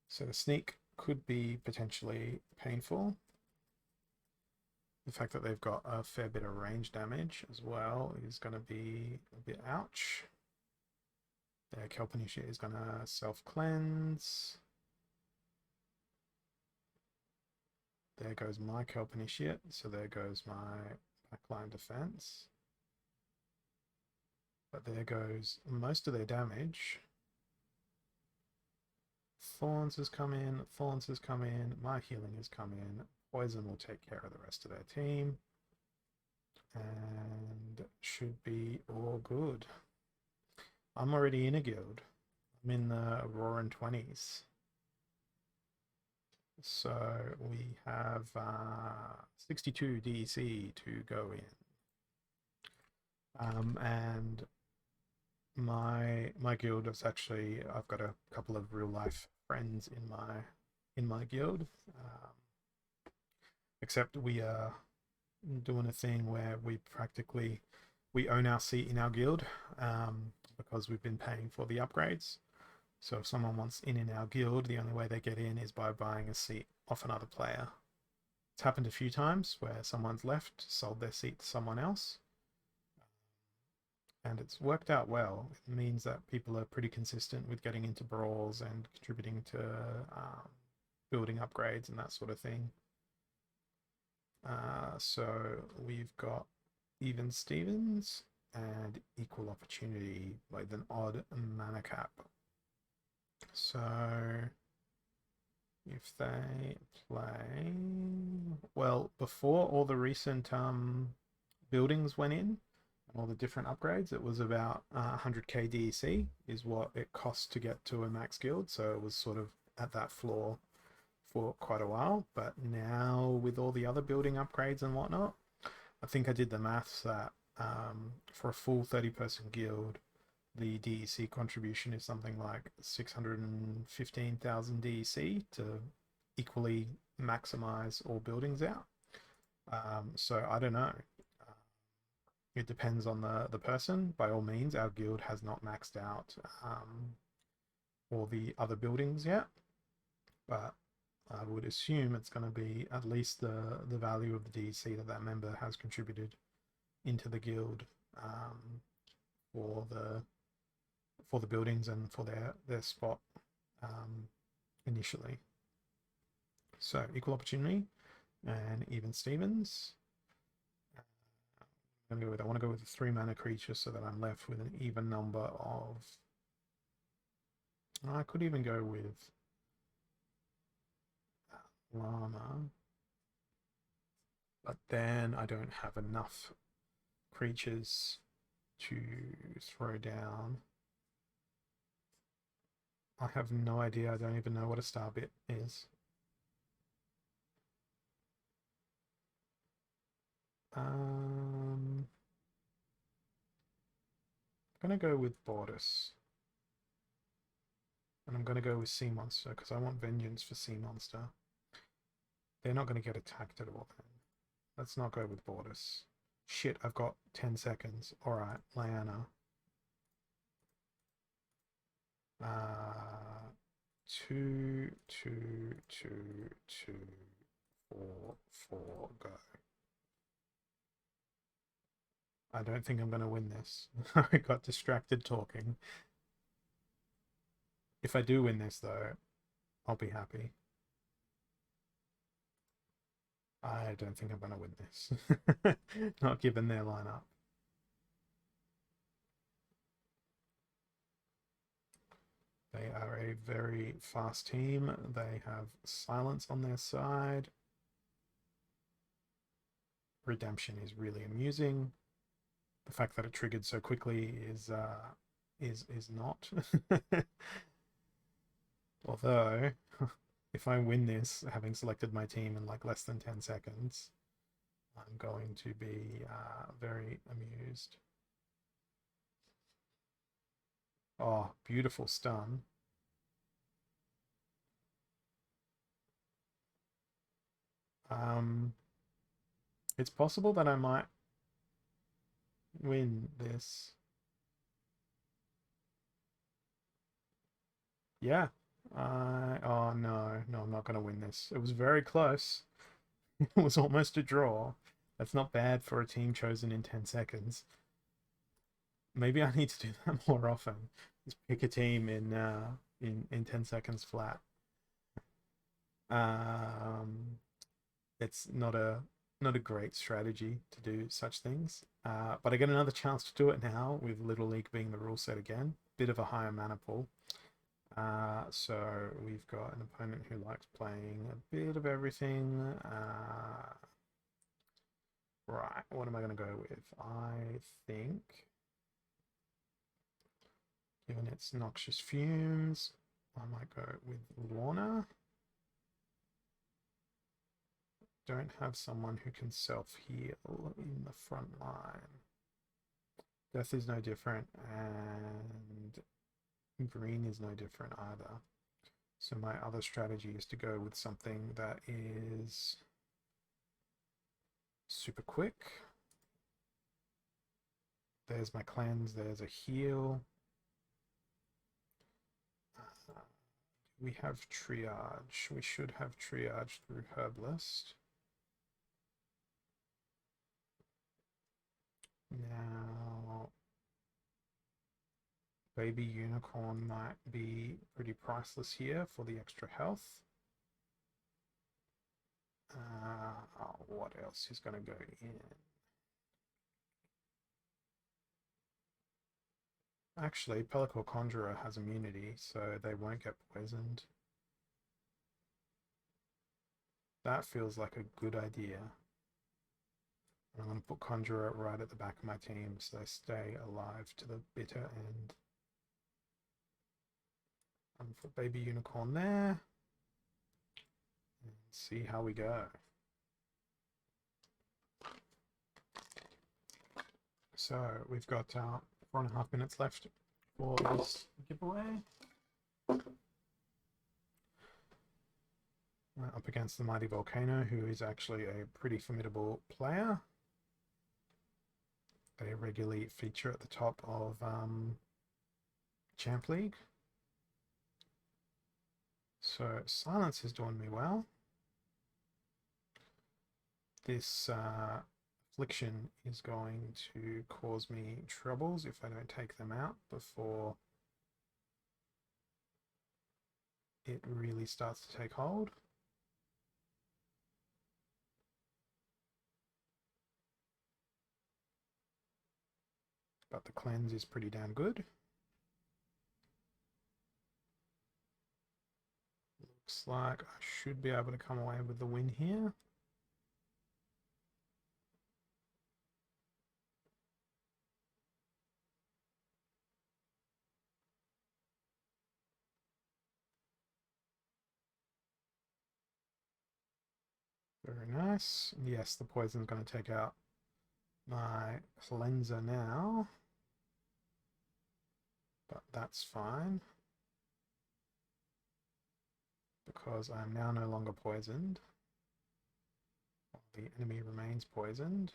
So the sneak could be potentially painful. The fact that they've got a fair bit of range damage as well is going to be a bit ouch. Their Kelpie shit is going to self-cleanse. There goes my Kelpie shit, so there goes my backline defense. But there goes most of their damage. Thorns has come in, Thorns has come in, my healing has come in. Poison will take care of the rest of their team. And should be all good. I'm already in a guild. I'm in the Roaring 20s. So we have 62 DEC to go in. And my guild is actually, I've got a couple of real life friends in my guild. Except we are doing a thing where we own our seat in our guild, because we've been paying for the upgrades. So if someone wants in our guild, the only way they get in is by buying a seat off another player. It's happened a few times where someone's left, sold their seat to someone else, and it's worked out well. It means that people are pretty consistent with getting into brawls and contributing to building upgrades and that sort of thing. So we've got even Stevens and equal opportunity with an odd mana cap. So if they play well before all the recent buildings went in, all the different upgrades, it was about 100k DEC is what it costs to get to a max guild. So it was sort of at that floor for quite a while. But now with all the other building upgrades and whatnot, I think I did the maths that for a full 30-person guild, the DEC contribution is something like 615,000 DEC to equally maximize all buildings out. So I don't know. It depends on the person. By all means, our guild has not maxed out all the other buildings yet, but I would assume it's going to be at least the value of the DEC that member has contributed into the guild for the buildings and for their spot initially. So equal opportunity and even Stevens. I want to go with a 3 mana creature so that I'm left with an even number of. I could even go with Llama, but then I don't have enough creatures to throw down. I have no idea. I don't even know what a star bit is. I'm gonna go with Bordis. And I'm gonna go with Sea Monster because I want Vengeance for Sea Monster. They're not gonna get attacked at all then. Let's not go with Bordis. Shit, I've got 10 seconds. Alright, Lyanna. 2, 2, 2, 2, 4, 4, go. I don't think I'm going to win this. I got distracted talking. If I do win this, though, I'll be happy. I don't think I'm going to win this. Not given their lineup. They are a very fast team. They have silence on their side. redemption is really amusing. The fact that it triggered so quickly is not. Although, if I win this, having selected my team in like less than 10 seconds, I'm going to be very amused. Oh, beautiful stun. Um, it's possible that I might win this. Yeah. Oh no, no, I'm not going to win this. It was very close. It was almost a draw. That's not bad for a team chosen in 10 seconds. Maybe I need to do that more often. Just pick a team in 10 seconds flat. It's not a great strategy to do such things. But I get another chance to do it now with Little League being the rule set again. Bit of a higher mana pool. So we've got an opponent who likes playing a bit of everything. Right, what am I going to go with? I think, given its noxious fumes, I might go with Lorna. Don't have someone who can self-heal in the front line. Death is no different, and green is no different either. So my other strategy is to go with something that is super quick. There's my cleanse, there's a heal. We have triage. We should have triage through Herbalist. Now, Baby Unicorn might be pretty priceless here for the extra health. What else is going to go in? Actually, Pellicle Conjurer has immunity, so they won't get poisoned. That feels like a good idea. I'm going to put Conjurer right at the back of my team so they stay alive to the bitter end. And put Baby Unicorn there. And see how we go. So we've got 4.5 minutes left for this giveaway. Up against the Mighty Volcano, who is actually a pretty formidable player. They regularly feature at the top of Champ League. So Silence is doing me well. This Affliction is going to cause me troubles if I don't take them out before it really starts to take hold. But the cleanse is pretty damn good. Looks like I should be able to come away with the win here. Very nice. Yes, the poison's going to take out my cleanser now. But that's fine. Because I am now no longer poisoned. The enemy remains poisoned.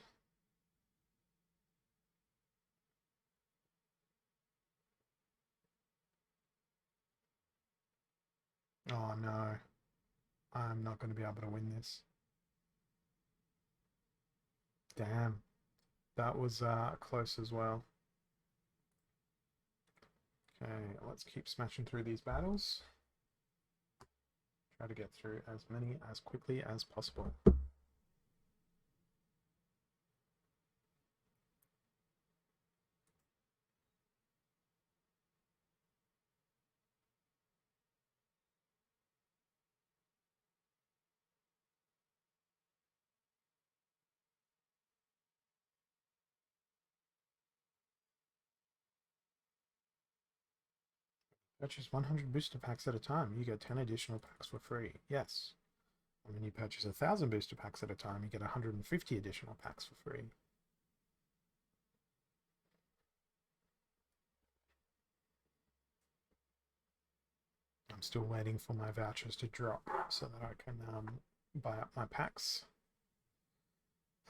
Oh no. I'm not going to be able to win this. Damn. That was close as well. Okay, let's keep smashing through these battles. Try to get through as many as quickly as possible. Purchase 100 booster packs at a time. You get 10 additional packs for free. Yes. And when you purchase 1,000 booster packs at a time, you get 150 additional packs for free. I'm still waiting for my vouchers to drop so that I can buy up my packs.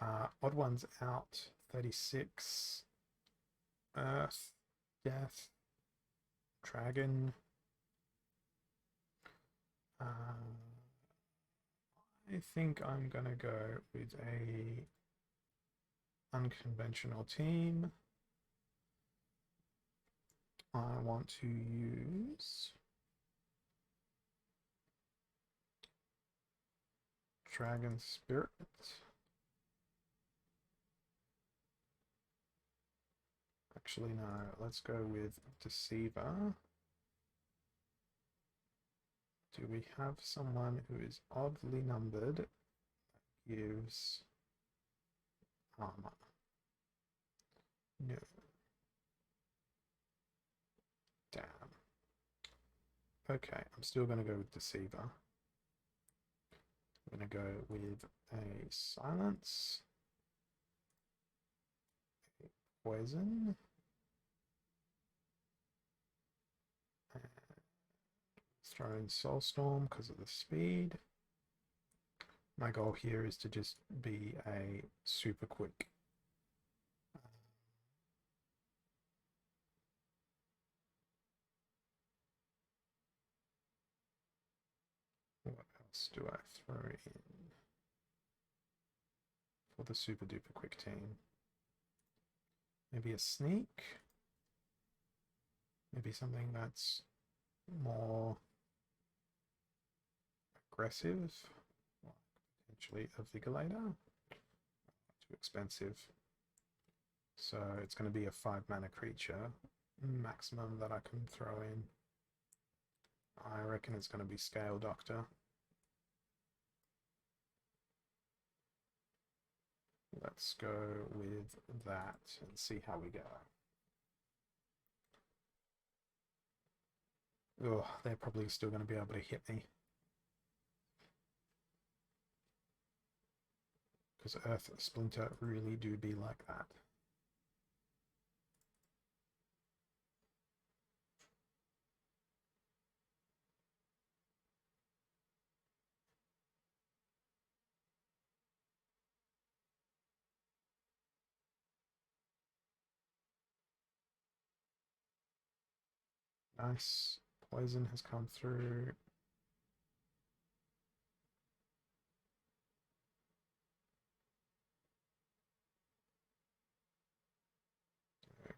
Odd ones out. 36. Earth. Death. Dragon. I think I'm gonna go with a unconventional team. I want to use Dragon Spirit. Actually, no, let's go with Deceiver. Do we have someone who is oddly numbered that gives armor? No. Damn. Okay, I'm still going to go with Deceiver. I'm going to go with a Silence, a Poison, and throw in Soulstorm because of the speed. My goal here is to just be a super quick. What else do I throw in for the super duper quick team? Maybe a Sneak. Maybe something that's more aggressive, like potentially a Vigilator. Too expensive. So it's going to be a 5-mana creature maximum that I can throw in. I reckon it's going to be Scale Doctor. Let's go with that and see how we go. Oh, they're probably still going to be able to hit me. Because Earth Splinter really do be like that. Nice. Poison has come through.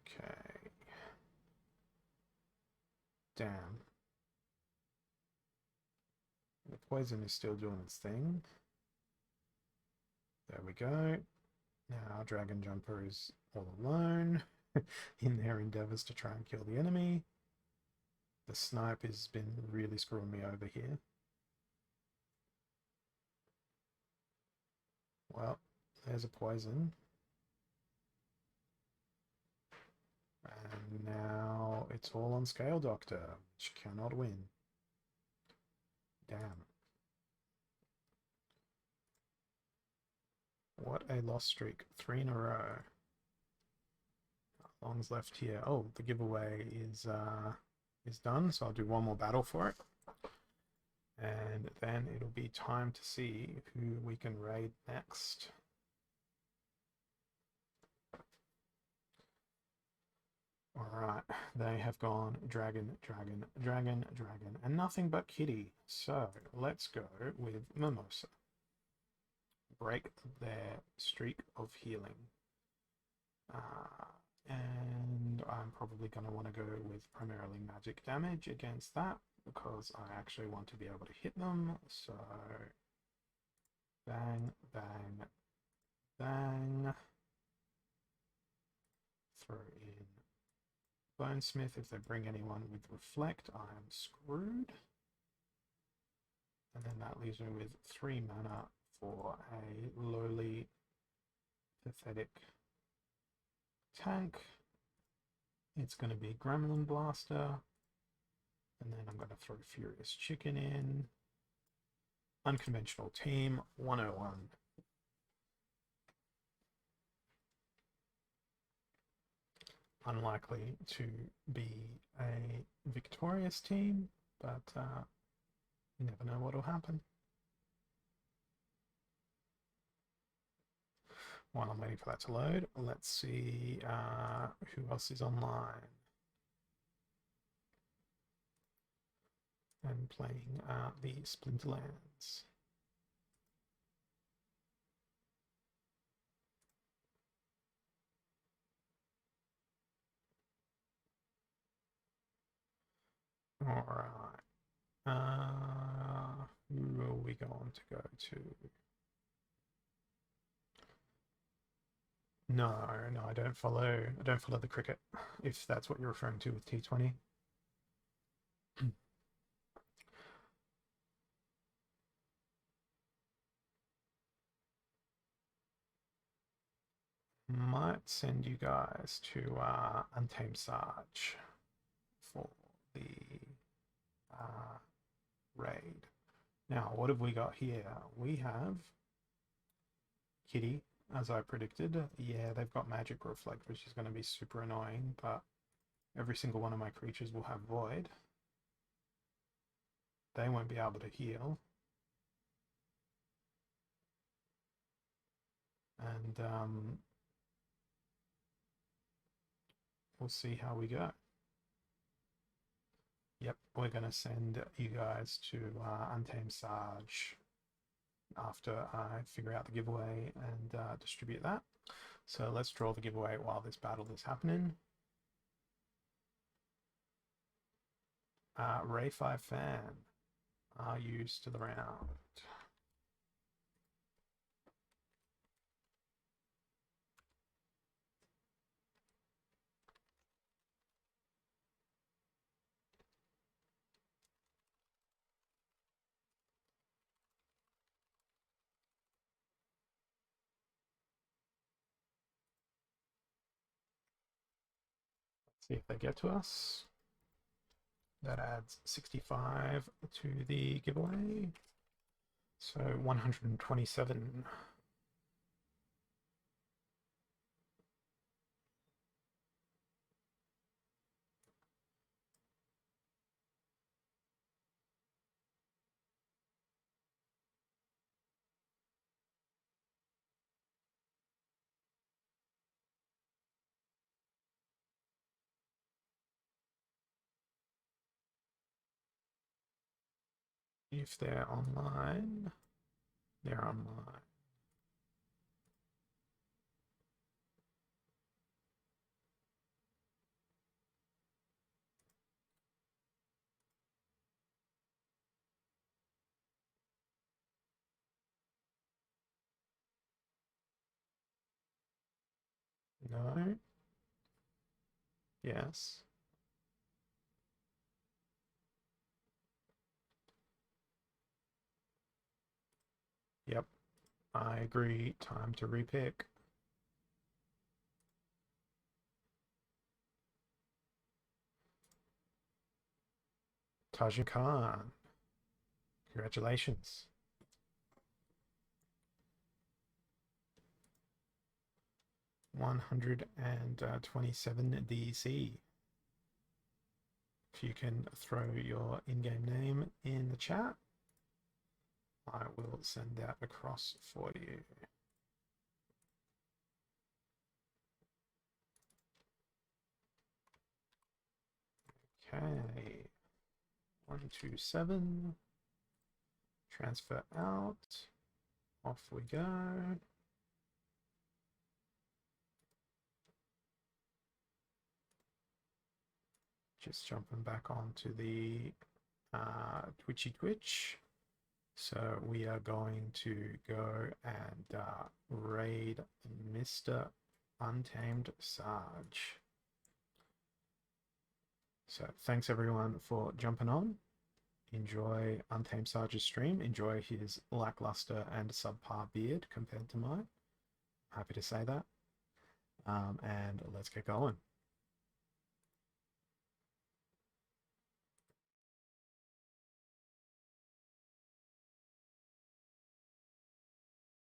Okay. Damn. The poison is still doing its thing. There we go. Now Dragon Jumper is all alone in their endeavors to try and kill the enemy. The snipe has been really screwing me over here. Well, there's a poison. And now it's all on Scale Doctor, which cannot win. Damn. What a loss streak. 3 in a row. How long's left here? Oh, the giveaway is done, so I'll do one more battle for it. And then it'll be time to see who we can raid next. Alright, they have gone dragon, dragon, dragon, dragon, and nothing but kitty. So let's go with Mimosa. Break their streak of healing. And I'm probably going to want to go with primarily magic damage against that because I actually want to be able to hit them. So bang, bang, bang. Throw in Bonesmith. If they bring anyone with Reflect, I'm screwed. And then that leaves me with 3 mana for a lowly, pathetic tank. It's going to be Gremlin Blaster. And then I'm going to throw Furious Chicken in. Unconventional Team 101. Unlikely to be a victorious team, but you never know what will happen. While I'm waiting for that to load, let's see who else is online and playing the Splinterlands. All right. Who are we going to go to? No, I don't follow the cricket, if that's what you're referring to with T20. Might send you guys to Untamed Sarge for the raid. Now, what have we got here? We have Kitty, as I predicted. Yeah, they've got Magic Reflect, which is going to be super annoying, but every single one of my creatures will have Void. They won't be able to heal. And we'll see how we go. Yep, we're going to send you guys to Untamed Sarge after I figure out the giveaway and distribute that. So let's draw the giveaway while this battle is happening. Ray 5 fan, are you still around? Let's see if they get to us. That adds 65 to the giveaway. So 127. If they're online, they're online. No? Yes. Yep, I agree. Time to repick. Tajin Khan. Congratulations. 127 DC. If you can throw your in-game name in the chat, I will send that across for you. Okay. 127. Transfer out. Off we go. Just jumping back onto the Twitchy Twitch. So we are going to go and raid Mr. Untamed Sarge. So thanks everyone for jumping on. Enjoy Untamed Sarge's stream. Enjoy his lackluster and subpar beard compared to mine. Happy to say that. And let's get going.